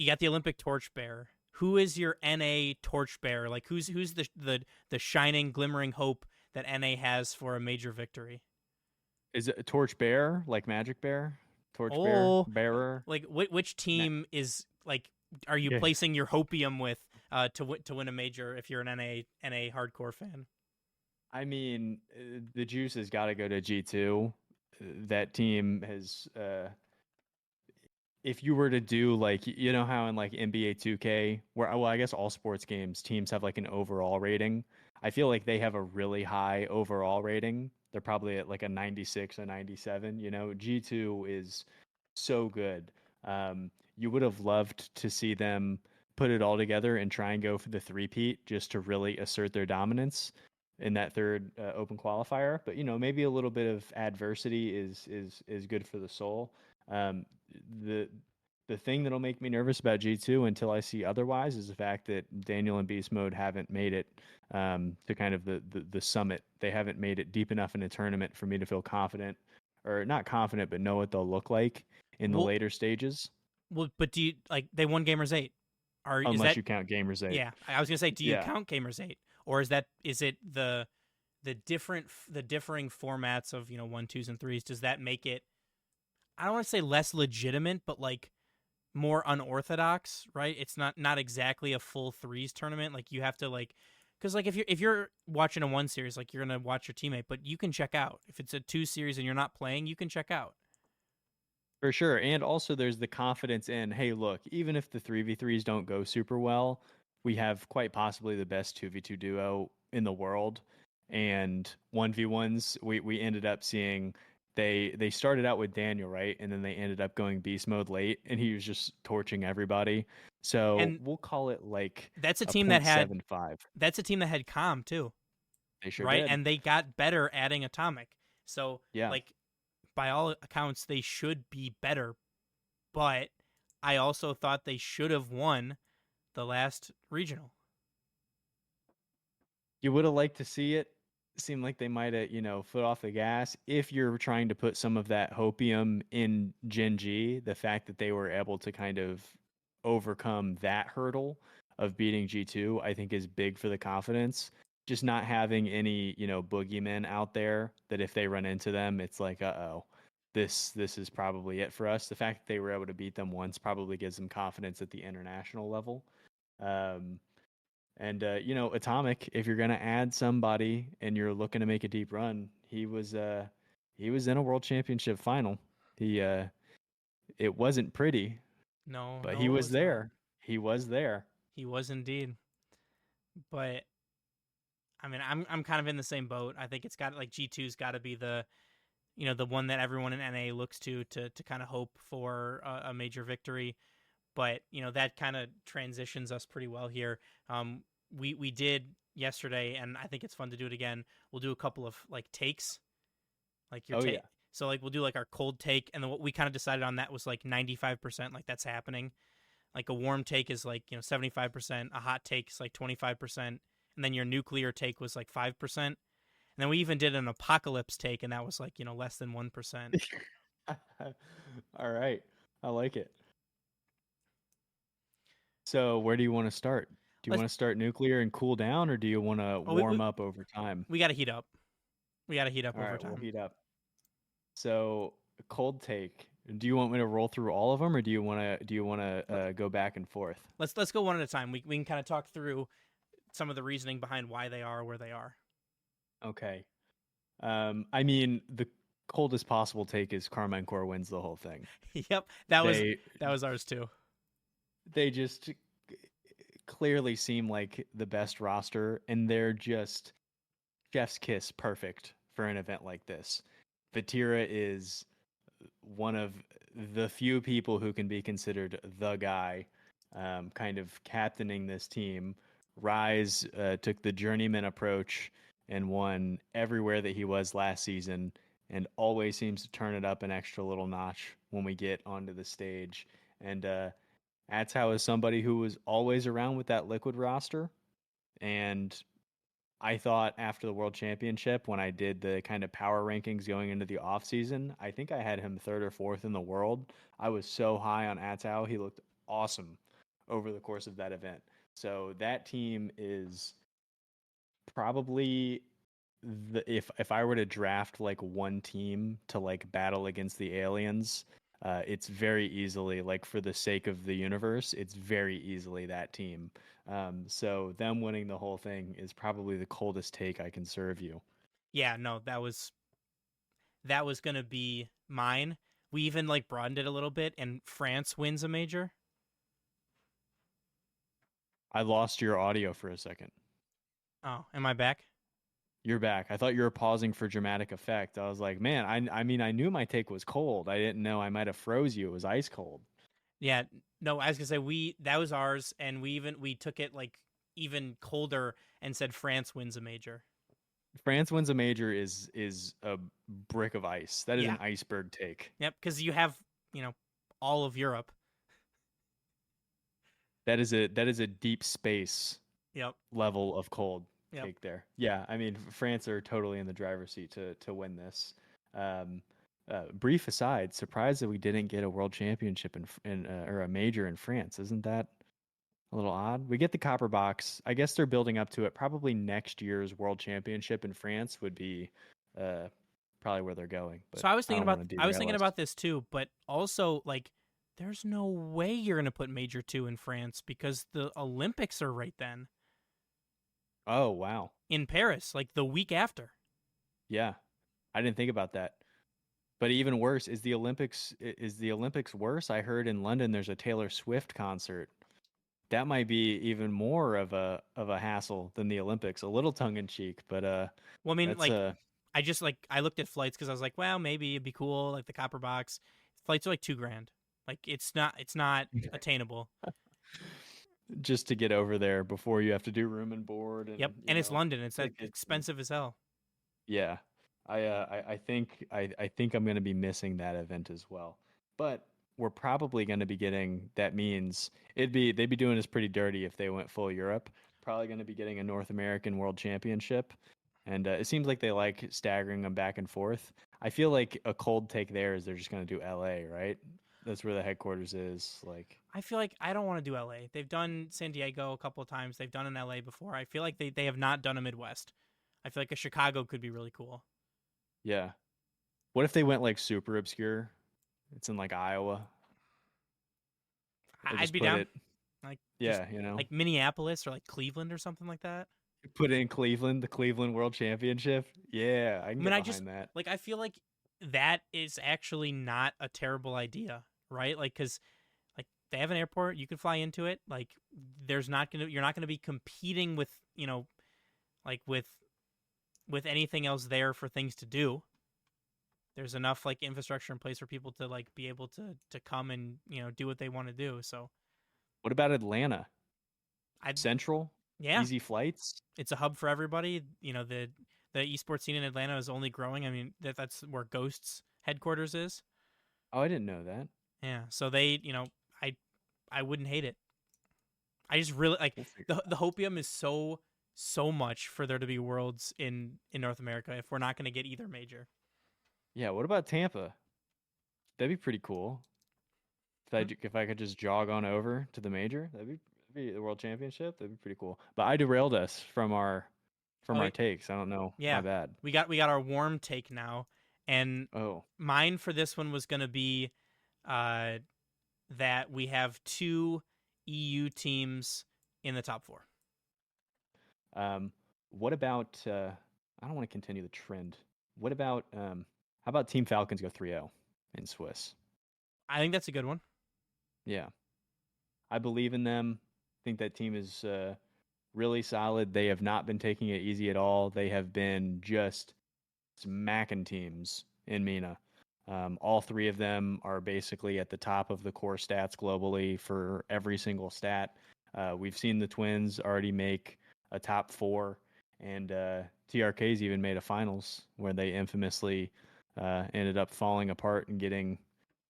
got the Olympic torchbearer. Who is your NA torchbearer? Like who's the shining, glimmering hope that NA has for a major victory? Is it a torchbearer like Magic Bear? Bearer? Like which team is like? Are you placing your hopium with to win a major if you're an NA hardcore fan? I mean, the juice has got to go to G2. That team has. If you were to do like how in like NBA 2K, where I guess all sports games teams have like an overall rating. I feel like they have a really high overall rating. They're probably at like a 96 or 97. G2 is so good. You would have loved to see them put it all together and try and go for the three-peat just to really assert their dominance. in that third open qualifier. But maybe a little bit of adversity is good for the soul. Um, the the thing that'll make me nervous about G2 until I see otherwise is the fact that Daniel and Beast Mode haven't made it to kind of the summit. They haven't made it deep enough in a tournament for me to feel confident, or not confident, but know what they'll look like in the Well, later stages. well, but do you like they won Gamers 8? Or is Unless that you count Gamers 8. yeah? I was gonna say, do you Yeah. count Gamers 8, or is it the differing formats of 1, 2s, and 3s? Does that make it? I don't want to say less legitimate, but like more unorthodox, right? It's not exactly a full 3s tournament. Like you have to like, because like if you're watching a 1 series, like you're gonna watch your teammate, but you can check out. If it's a 2 series and you're not playing, you can check out. For sure. And also there's the confidence in, hey, look, even if the 3v3s don't go super well, we have quite possibly the best 2v2 duo in the world. And 1v1s, we ended up seeing they started out with Daniel, right? And then they ended up going beast mode late and he was just torching everybody. So And we'll call it like that's a a team that had 0.75. that's a team that had Calm too, They sure right? did. And they got better adding Atomic. So Yeah. like by all accounts, they should be better. But I also thought they should have won the last regional. You would have liked to see it. Seemed like they might have, foot off the gas. If you're trying to put some of that hopium in Gen G, the fact that they were able to kind of overcome that hurdle of beating G2, I think is big for the confidence. Just not having any, boogeymen out there that if they run into them, it's like, uh-oh, this is probably it for us. The fact that they were able to beat them once probably gives them confidence at the international level. And Atomic, if you're gonna add somebody and you're looking to make a deep run, he was in a world championship final. He it wasn't pretty, No, but no, he it was was not. there. He was there. He was indeed. But I mean, I'm kind of in the same boat. I think it's got like G2's got to be the the one that everyone in NA looks to kind of hope for a major victory. But that kind of transitions us pretty well here. We did yesterday, and I think it's fun to do it again. We'll do a couple of like takes, like your Oh, take. yeah. So like we'll do like our cold take, and then what we kind of decided on that was like 95%, like that's happening. Like a warm take is like 75%, a hot take is like 25%, and then your nuclear take was like 5%. And then we even did an apocalypse take, and that was like less than 1%. All right, I like it. So where do you want to start? Do you Let's- want to start nuclear and cool down, or do you want to Oh, we- warm up over time? We got to heat up. We got to heat up All over right, time. we'll heat up. So cold take. Do you want me to roll through all of them, or do you want to go back and forth? Let's go one at a time. We can kind of talk through some of the reasoning behind why they are where they are. Okay. I mean, the coldest possible take is Carmine Core wins the whole thing. Yep, that They was ours too. they just clearly seem like the best roster, and they're just chef's kiss perfect for an event like this. Vatira is one of the few people who can be considered the guy, kind of captaining this team. Rise took the journeyman approach and won everywhere that he was last season, and always seems to turn it up an extra little notch when we get onto the stage. And Atzhau is somebody who was always around with that Liquid roster, and I thought after the World Championship, when I did the kind of power rankings going into the off season, I think I had him third or fourth in the world. I was so high on Atzhau. He looked awesome over the course of that event. So that team is probably if I were to draft like one team to like battle against the aliens, it's very easily, like for the sake of the universe, it's very easily that team. So them winning the whole thing is probably the coldest take I can serve you. Yeah, no, that was gonna be mine. We even like broadened it a little bit, and France wins a major. I lost your audio for a second. Oh, am I back? You're back. I thought you were pausing for dramatic effect. I was like, man, I mean, I knew my take was cold. I didn't know I might have froze you. It was ice cold. Yeah, no, I was gonna say that was ours, and we took it like even colder and said France wins a major. France wins a major is a brick of ice. That is Yeah. an iceberg take. Yep, because you have all of Europe. That is a deep space Yep. level of cold Yep. take there. Yeah, I mean France are totally in the driver's seat to win this. Brief aside, surprised that we didn't get a world championship or a major in France. Isn't that a little odd? We get the copper box. I guess they're building up to it. Probably next year's world championship in France would be probably where they're going. But So I was thinking don't about wanna I was thinking derail us. about this too, but also like there's no way you're gonna put Major 2 in France because the Olympics are right then Oh wow, in Paris, like the week after. yeah, I didn't think about that. But even worse is the Olympics. Is the Olympics worse? I heard in London there's a Taylor Swift concert. That might be even more of a hassle than the Olympics. A little tongue in cheek, but Well, I mean, that's like I looked at flights because I was like, well, maybe it'd be cool, like the copper box. Flights are like $2,000. Like it's not attainable. just to get over there before you have to do room and board. And Yep, you and it's know, London. It's tickets and- expensive as hell. Yeah, I think I'm going to be missing that event as well. But we're probably going to be getting. That means they'd be doing us pretty dirty if they went full Europe. Probably going to be getting a North American World Championship, and it seems like they like staggering them back and forth. I feel like a cold take there is they're just going to do LA, right? That's where the headquarters is. Like, I feel like I don't want to do LA. They've done San Diego a couple of times. They've done in LA before. I feel like they have not done a Midwest. I feel like a Chicago could be really cool. yeah. What if they went like super obscure? It's in like Iowa. Or I'd just be put down. it- Like yeah, just, you know, like Minneapolis or like Cleveland or something like that. put it in Cleveland, the Cleveland World Championship. Yeah, I can get behind that. Like I feel like that is actually not a terrible idea, right? Like because like they have an airport, you can fly into it. Like you're not gonna be competing with like with anything else there for things to do. There's enough like infrastructure in place for people to like be able to come and do what they want to do. So What about Atlanta? I'd Central, yeah, easy flights. it's a hub for everybody. The esports scene in Atlanta is only growing. I mean that's where Ghost's headquarters is. Oh, I didn't know that. Yeah, so they I wouldn't hate it. I just really like We'll figure the hopium is so much for there to be worlds in North America if we're not going to get either major. Yeah, what about Tampa? That'd be pretty cool. If I could just jog on over to the major, that'd be the World Championship. That'd be pretty cool. But I derailed us from our takes. I don't know. Yeah. My bad. We got our warm take now, and Oh, mine for this one was going to be that we have 2 EU teams in the top 4. what about? I don't want to continue the trend. What about? How about Team Falcons go 3-0 in Swiss? I think that's a good one. Yeah, I believe in them. I think that team is really solid. They have not been taking it easy at all. They have been just smacking teams in MENA. All 3 of them are basically at the top of the core stats globally for every single stat. We've seen the Twins already make a top 4, and TRK's even made a finals where they infamously ended up falling apart and getting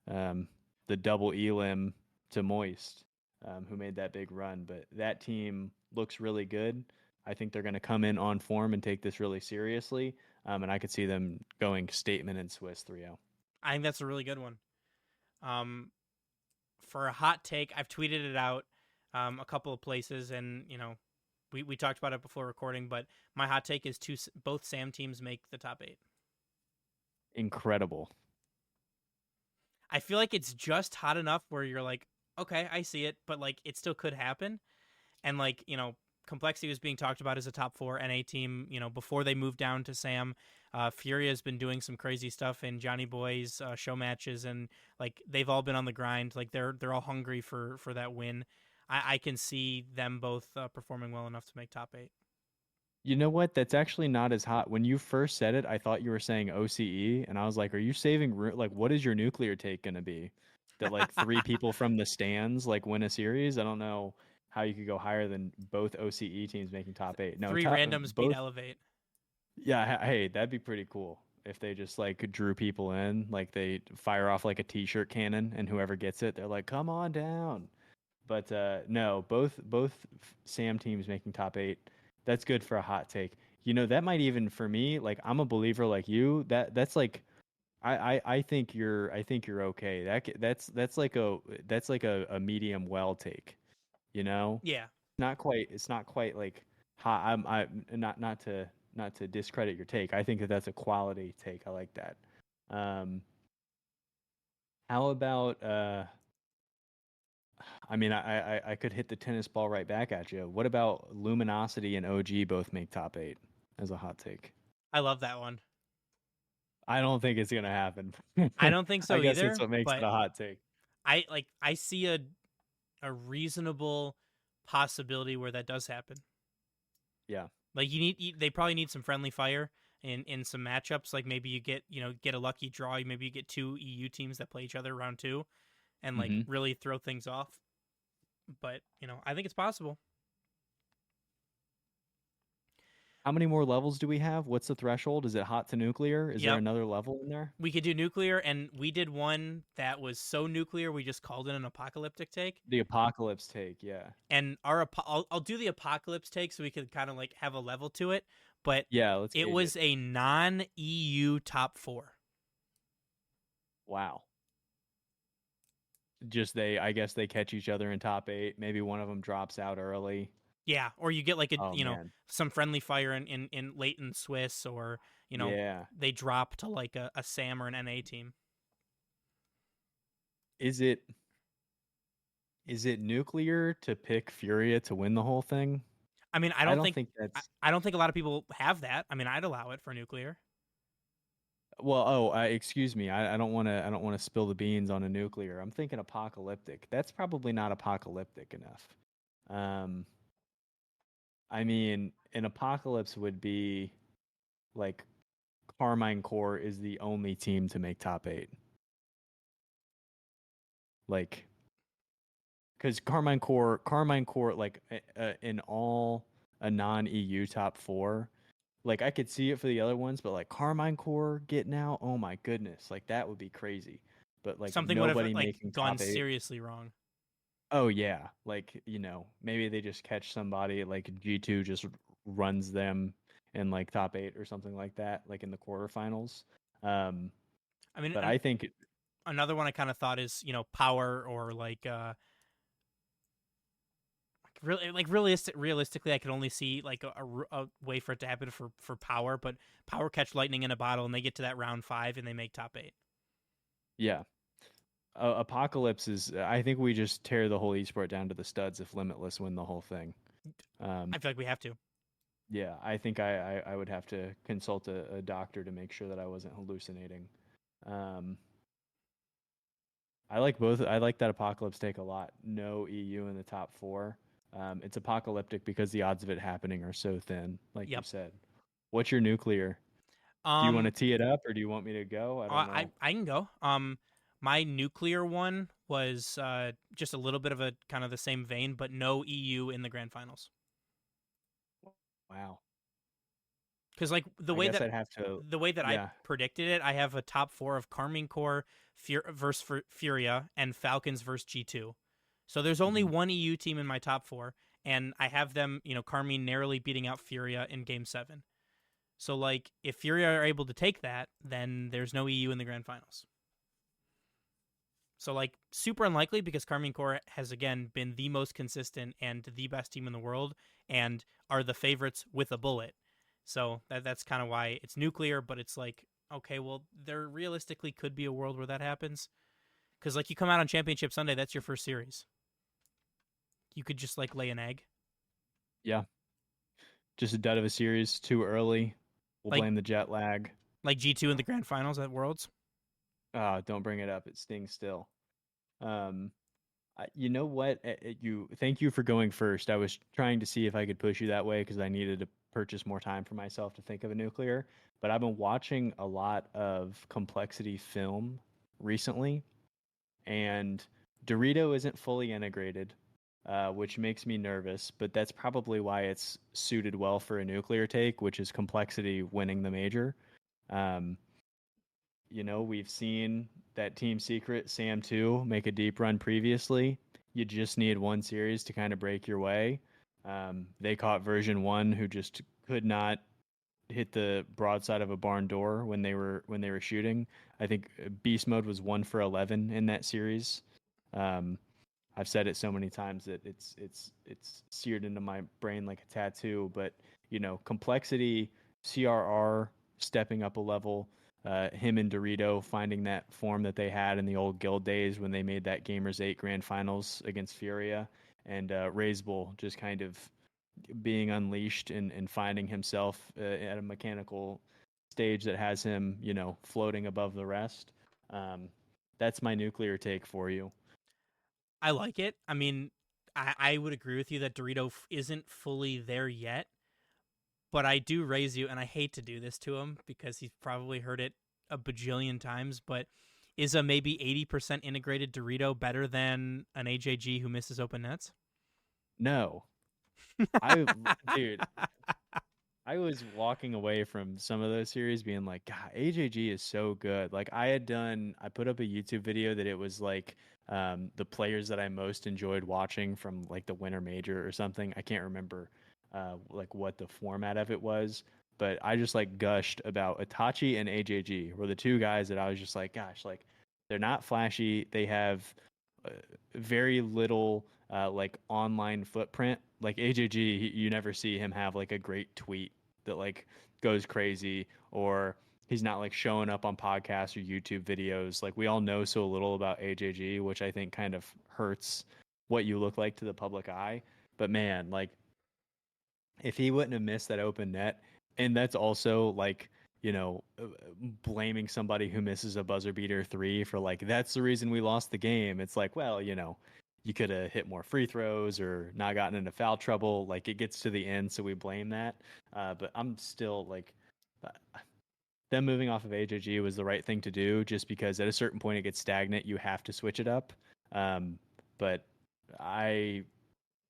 the double elim to Moist, who made that big run. But that team looks really good. I think they're going to come in on form and take this really seriously. And I could see them going statement in Swiss 3-0. I think that's a really good one. For a hot take, I've tweeted it out a couple of places, and we talked about it before recording. But my hot take is both Sam teams make the top 8. Incredible. I feel like it's just hot enough where you're like, okay, I see it, but like it still could happen. And like Complexity was being talked about as a top 4 NA team. Before they moved down to Sam, Furia has been doing some crazy stuff in Johnny Boy's show matches, and like they've all been on the grind. Like they're all hungry for that win. I can see them both performing well enough to make top 8. You know what? That's actually not as hot. When you first said it, I thought you were saying OCE, and I was like, "Are you saving room? Like, what is your nuclear take going to be? That like 3 people from the stands like win a series? I don't know how you could go higher than both OCE teams making top 8. No, 3 randoms beat Elevate. Yeah, hey, that'd be pretty cool if they just like drew people in, like they fire off like a t-shirt cannon, and whoever gets it, they're like, "Come on down." But no, both Sam teams making top 8. That's good for a hot take. You know, that might even for me, like I'm a believer like you. That's like I think you're okay. That's like a medium well take. You know, Yeah. not quite. It's not quite like hot. Not to discredit your take. I think that that's a quality take. I like that. Um, how about I mean, I could hit the tennis ball right back at you. What about Luminosity and OG both make top 8 as a hot take? I love that one. I don't think it's gonna happen. I don't think I so guess that's either, what makes it but a hot take. I see a reasonable possibility where that does happen. Yeah. Like they probably need some friendly fire in some matchups. Like maybe you get a lucky draw. Maybe you get 2 EU teams that play each other round 2, and like hmm really throw things off. But I think it's possible. How many more levels do we have? What's the threshold? Is it hot to nuclear? Is there Yep. another level in there? We could do nuclear, and we did one that was so nuclear we just called it an apocalyptic take. The apocalypse take, yeah. And I'll do the apocalypse take so we could kind of like have a level to it. But Yeah, let's it gauge was it. a non-EU top 4. Wow. Just I guess they catch each other in top 8. Maybe one of them drops out early. Yeah, or you get like Oh man. some friendly fire in late in Swiss, or Yeah. they drop to like a SAM or an NA team. Is it nuclear to pick Furia to win the whole thing? I mean, I don't think that's I don't think a lot of people have that. I mean, I'd allow it for nuclear. well. Oh, excuse me. I don't want to. I don't want to spill the beans on a nuclear. I'm thinking apocalyptic. That's probably not apocalyptic enough. Um, I mean, an apocalypse would be like Carmine Corps is the only team to make top 8. Like, because Carmine Corps, like in all a non-EU top 4. Like I could see it for the other ones, but like Carmine Corps getting out, oh my goodness, like that would be crazy. But like Something would have nobody like making gone top 8. seriously wrong. Oh yeah, like maybe they just catch somebody like G2 just runs them in like top 8 or something like that, like in the quarterfinals. Um, I mean, but I think another one I kind of thought is power, or like really like realistically I could only see like a way for it to happen for power, but power catch lightning in a bottle and they get to that round 5 and they make top 8. yeah, Apocalypse is. I think we just tear the whole esport down to the studs if Limitless win the whole thing. I feel like we have to. Yeah, I think I would have to consult a doctor to make sure that I wasn't hallucinating. I like both. I like that Apocalypse take a lot. No EU in the top 4. It's apocalyptic because the odds of it happening are so thin, like you Yep. said. What's your nuclear? Do you want to tee it up or do you want me to go? I don't know. I can go. My nuclear one was just a little bit of a kind of the same vein, but no EU in the grand finals. Wow. Because like the I way guess that I'd have to. the way that Yeah. I predicted it, I have a top 4 of Carmine Corps versus Furia and Falcons versus G2. So there's only Mhm. one EU team in my top 4, and I have them, Carmine narrowly beating out Furia in Game 7. So like if Furia are able to take that, then there's no EU in the grand finals. So like super unlikely because Carmine Corps has again been the most consistent and the best team in the world and are the favorites with a bullet. So that's kind of why it's nuclear, but it's like, okay, well, there realistically could be a world where that happens. Because like you come out on Championship Sunday, that's your first series. You could just like lay an egg. Yeah. Just a dud of a series too early. We'll Like- blame the jet lag. Like G2 in the grand finals at Worlds. Don't bring it up. It stings still. You know what? Thank you for going first. I was trying to see if I could push you that way because I needed to purchase more time for myself to think of a nuclear. But I've been watching a lot of Complexity film recently, and Dorito isn't fully integrated. which makes me nervous, but that's probably why it's suited well for a nuclear take, which is complexity winning the major. Um, we've seen that Team Secret, Sam 2, make a deep run previously. You just need one series to kind of break your way. They caught version 1, who just could not hit the broadside of a barn door when they were shooting. I think Beast Mode was 1 for 11 in that series. I've said it so many times that it's seared into my brain like a tattoo. But complexity, CRR stepping up a level, him and Dorito finding that form that they had in the old guild days when they made that Gamers 8 Grand Finals against Furia, and Razebull just kind of being unleashed and finding himself at a mechanical stage that has him, floating above the rest. That's my nuclear take for you. I like it. I mean, I would agree with you that Dorito isn't fully there yet, but I do raise you, and I hate to do this to him because he's probably heard it a bajillion times, but is a maybe 80% integrated Dorito better than an AJG who misses open nets? No. Dude, I was walking away from some of those series being like, God, AJG is so good. Like I put up a YouTube video that it was like the players that I most enjoyed watching from like the Winter Major or something. I can't remember like what the format of it was, but I just like gushed about Itachi and AJG were the two guys that I was just like, gosh, like they're not flashy. They have very little like online footprint. Like AJG, you never see him have like a great tweet that like goes crazy, or he's not like showing up on podcasts or YouTube videos. Like we all know so little about AJG, which I think kind of hurts what you look like to the public eye. But man, like if he wouldn't have missed that open net, and that's also like, blaming somebody who misses a buzzer beater 3 for like, that's the reason we lost the game. It's like, well, you could have hit more free throws or not gotten into foul trouble. Like it gets to the end, so we blame that. But I'm still like, them moving off of AJG was the right thing to do, just because at a certain point it gets stagnant. You have to switch it up. But I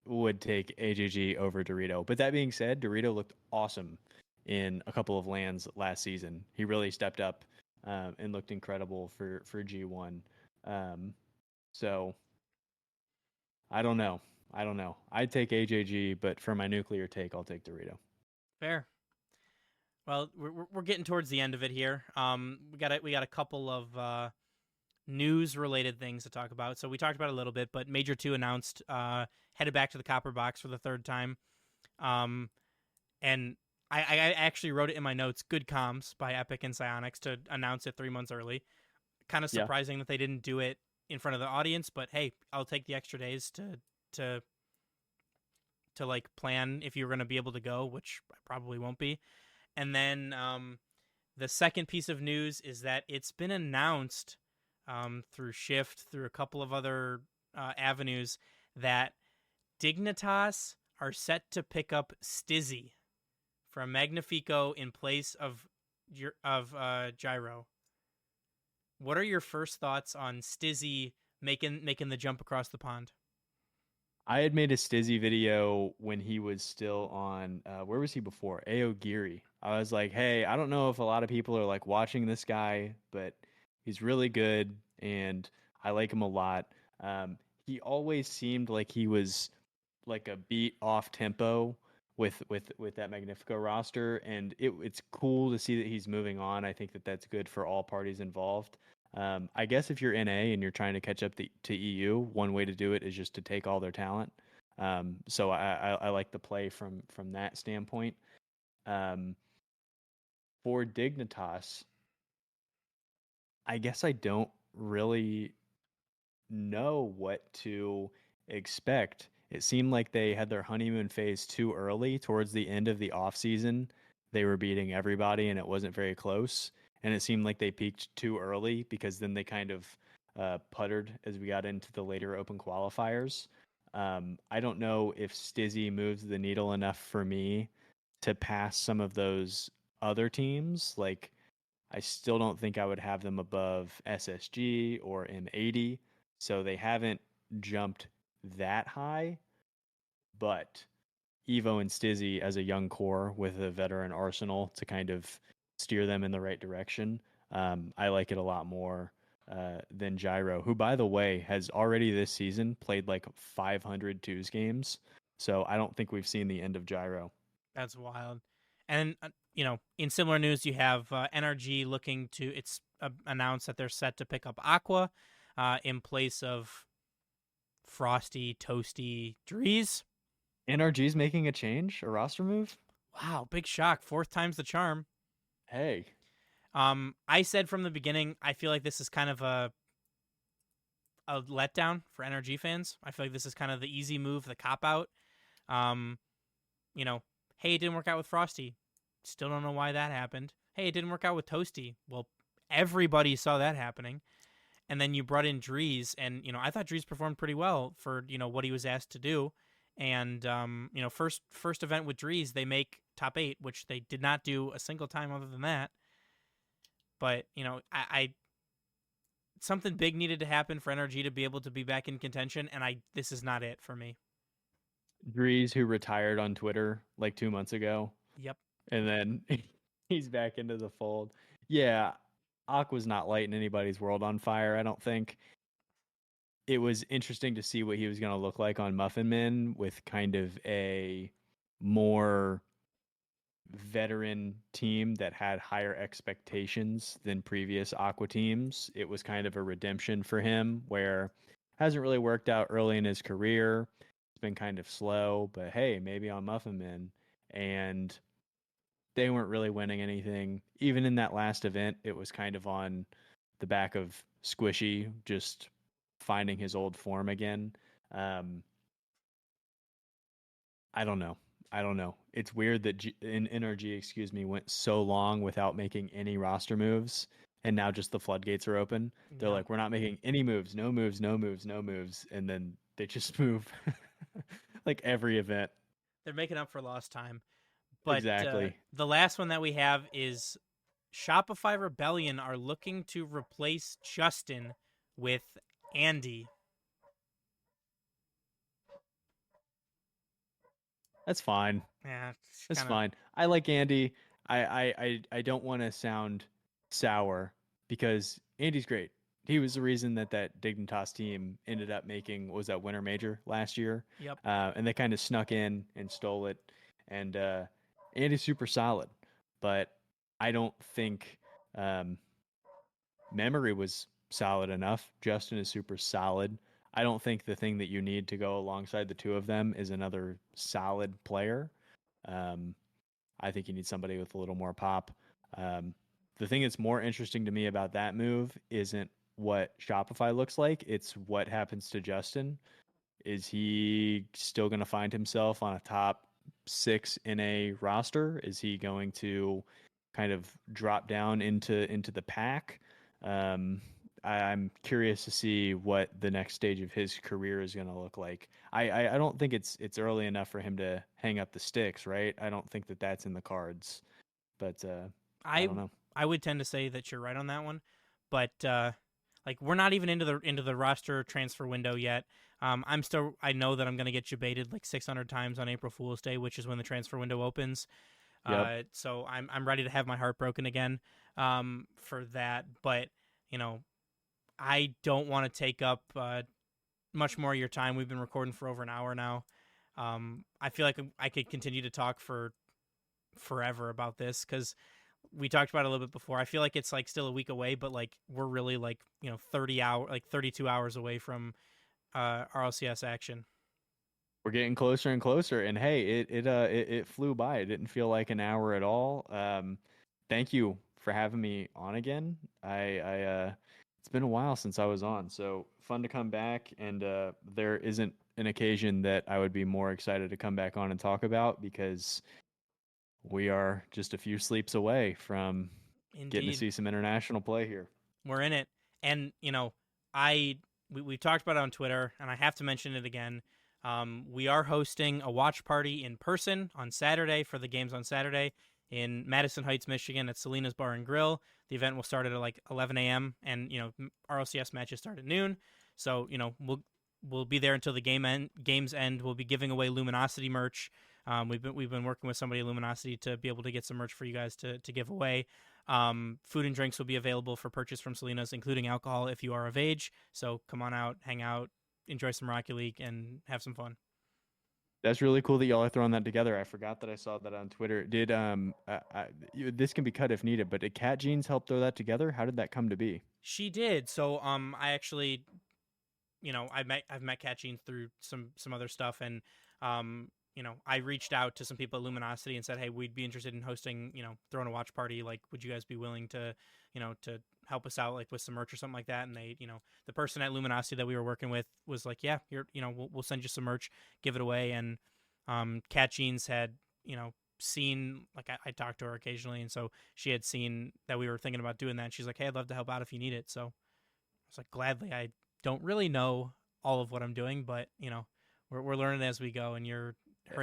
would take AJG over Dorito. But that being said, Dorito looked awesome in a couple of lands last season. He really stepped up and looked incredible for G1. So I don't know. I'd take AJG, but for my nuclear take, I'll take Dorito. Fair. Well, we're getting towards the end of it here. We got a couple of news related things to talk about. So we talked about it a little bit, but Major 2 announced headed back to the Copper Box for the third time. And I actually wrote it in my notes, good comms by Epic and Psyonix to announce it 3 months early. Kind of surprising that they didn't do it in front of the audience, but hey, I'll take the extra days to like plan if you're going to be able to go, which I probably won't be. And then the second piece of news is that it's been announced through Shift, through a couple of other avenues, that Dignitas are set to pick up Stizzy from Magnifico in place of Gyro. What are your first thoughts on Stizzy making the jump across the pond? I had made a Stizzy video when he was still on, where was he before? Aogiri. I was like, hey, I don't know if a lot of people are like watching this guy, but he's really good and I like him a lot. He always seemed like he was like a beat off tempo with that Magnifico roster, and it's cool to see that he's moving on. I think that that's good for all parties involved. I guess if you're NA and you're trying to catch up to EU, one way to do it is just to take all their talent. So I like the play from that standpoint. For Dignitas, I guess I don't really know what to expect. It seemed like they had their honeymoon phase too early. Towards the end of the off season, they were beating everybody and it wasn't very close. And it seemed like they peaked too early because then they kind of puttered as we got into the later open qualifiers. I don't know if Stizzy moves the needle enough for me to pass some of those other teams. Like, I still don't think I would have them above SSG or M80. So they haven't jumped that high. but Evo and Stizzy as a young core with a veteran arsenal to kind of steer them in the right direction. I like it a lot more than Gyro, who, by the way, has already this season played like 500 twos games. So I don't think we've seen the end of Gyro. That's wild. And in similar news, you have NRG looking to announced that they're set to pick up Aqua in place of Frosty, Toasty, Drees. NRG's making a change, a roster move. Wow, big shock. 4th time's the charm. Hey, I said from the beginning, I feel like this is kind of a letdown for NRG fans. I feel like this is kind of the easy move, the cop out. Hey, it didn't work out with Frosty. Still don't know why that happened. Hey, it didn't work out with Toasty. Well, everybody saw that happening. And then you brought in Drees, and I thought Drees performed pretty well for what he was asked to do. And first event with Drees, they make top 8, which they did not do a single time other than that. But I something big needed to happen for NRG to be able to be back in contention, and this is not it for me. Drees, who retired on Twitter like 2 months ago. Yep. And then he's back into the fold. Yeah, Aqua's not lighting anybody's world on fire, I don't think. It was interesting to see what he was going to look like on Muffin Men with kind of a more veteran team that had higher expectations than previous Aqua teams. It was kind of a redemption for him where hasn't really worked out early in his career. It's been kind of slow, but hey, maybe on Muffin Men. And they weren't really winning anything. Even in that last event, it was kind of on the back of Squishy just finding his old form again. I don't know. It's weird that NRG, went so long without making any roster moves, and now just the floodgates are open. They're like, we're not making any moves, no moves, no moves, no moves, and then they just move like every event. They're making up for lost time. But exactly. The last one that we have is Shopify Rebellion are looking to replace Justin with Andy. That's fine. Yeah, that's fine. I like Andy. I don't want to sound sour because Andy's great. He was the reason that Dignitas team ended up making that Winter Major last year. Yep. And they kind of snuck in and stole it. And Andy's super solid, but I don't think Memory was solid enough. Justin is super solid. I don't think the thing that you need to go alongside the two of them is another solid player. I think you need somebody with a little more pop. The thing that's more interesting to me about that move isn't what Shopify looks like. It's what happens to Justin. Is he still going to find himself on a top 6 in a roster? Is he going to kind of drop down into the pack? I'm curious to see what the next stage of his career is going to look like. I don't think it's early enough for him to hang up the sticks, right? I don't think that that's in the cards. But I don't know. I would tend to say that you're right on that one, but we're not even into the roster transfer window yet. I know that I'm going to get debated 600 times on April Fool's Day, which is when the transfer window opens. Yep. So I'm ready to have my heart broken again for that. But I don't want to take up much more of your time. We've been recording for over an hour now. I feel like I could continue to talk for forever about this because we talked about it a little bit before. I feel like it's still a week away, but we're really 32 hours away from RLCS action. We're getting closer and closer, and hey, it flew by. It didn't feel like an hour at all. Thank you for having me on again. It's been a while since I was on, so fun to come back. And there isn't an occasion that I would be more excited to come back on and talk about because we are just a few sleeps away from getting to see some international play here. We're in it, and we talked about it on Twitter, and I have to mention it again. We are hosting a watch party in person on Saturday for the games on Saturday in Madison Heights, Michigan at Selena's Bar and Grill. The event will start at 11 a.m. and RLCS matches start at noon. So we'll be there until the game's end. We'll be giving away Luminosity merch. We've been working with somebody at Luminosity to be able to get some merch for you guys to give away. Food and drinks will be available for purchase from Salinas, including alcohol if you are of age. So come on out, hang out, enjoy some Rocket League, and have some fun. That's really cool that y'all are throwing that together. I forgot that I saw that on Twitter. Did this can be cut if needed, but did Cat Jeans help throw that together? How did that come to be? She did. So I actually, I've met Cat Jeans through some other stuff, and I reached out to some people at Luminosity and said, hey, we'd be interested in hosting, throwing a watch party. Like, would you guys be willing to, to help us out, like with some merch or something like that? And they, the person at Luminosity that we were working with was like, yeah, we'll send you some merch, give it away. And Cat Jeans had, seen, like I talked to her occasionally, and so she had seen that we were thinking about doing that. And she's like, hey, I'd love to help out if you need it. So I was like, gladly. I don't really know all of what I'm doing, but we're learning as we go, and her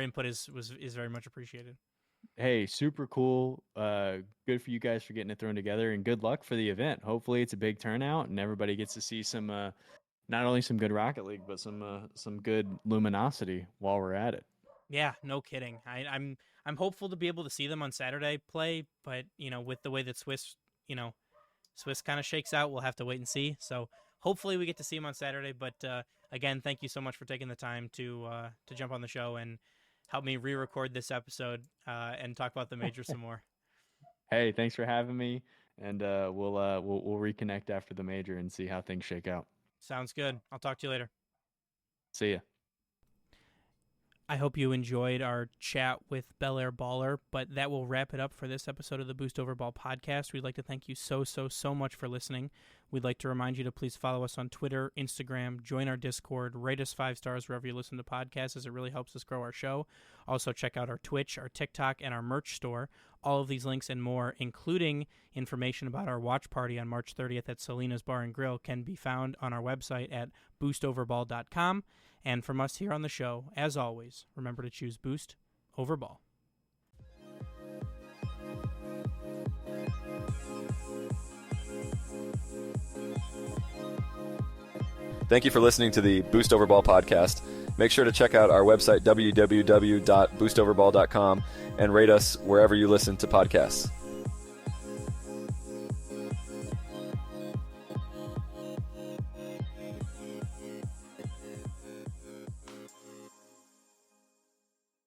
input is very much appreciated. Hey, super cool. Good for you guys for getting it thrown together, and good luck for the event. Hopefully it's a big turnout and everybody gets to see some not only some good Rocket League, but some good Luminosity while we're at it. Yeah, no kidding. I'm hopeful to be able to see them on Saturday play, but with the way that Swiss kind of shakes out, we'll have to wait and see. So hopefully we get to see them on Saturday. But again, thank you so much for taking the time to jump on the show and help me re-record this episode and talk about the major some more. Hey, thanks for having me, and we'll reconnect after the major and see how things shake out. Sounds good. I'll talk to you later. See ya. I hope you enjoyed our chat with Belleair Baller, but that will wrap it up for this episode of the Boost Over Ball podcast. We'd like to thank you so much for listening. We'd like to remind you to please follow us on Twitter, Instagram, join our Discord, rate us 5 stars wherever you listen to podcasts, as it really helps us grow our show. Also, check out our Twitch, our TikTok, and our merch store. All of these links and more, including information about our watch party on March 30th at Salinas Bar and Grill, can be found on our website at boostoverball.com. And from us here on the show, as always, remember to choose Boost over Ball. Thank you for listening to the Boost Over Ball podcast. Make sure to check out our website, www.boostoverball.com, and rate us wherever you listen to podcasts.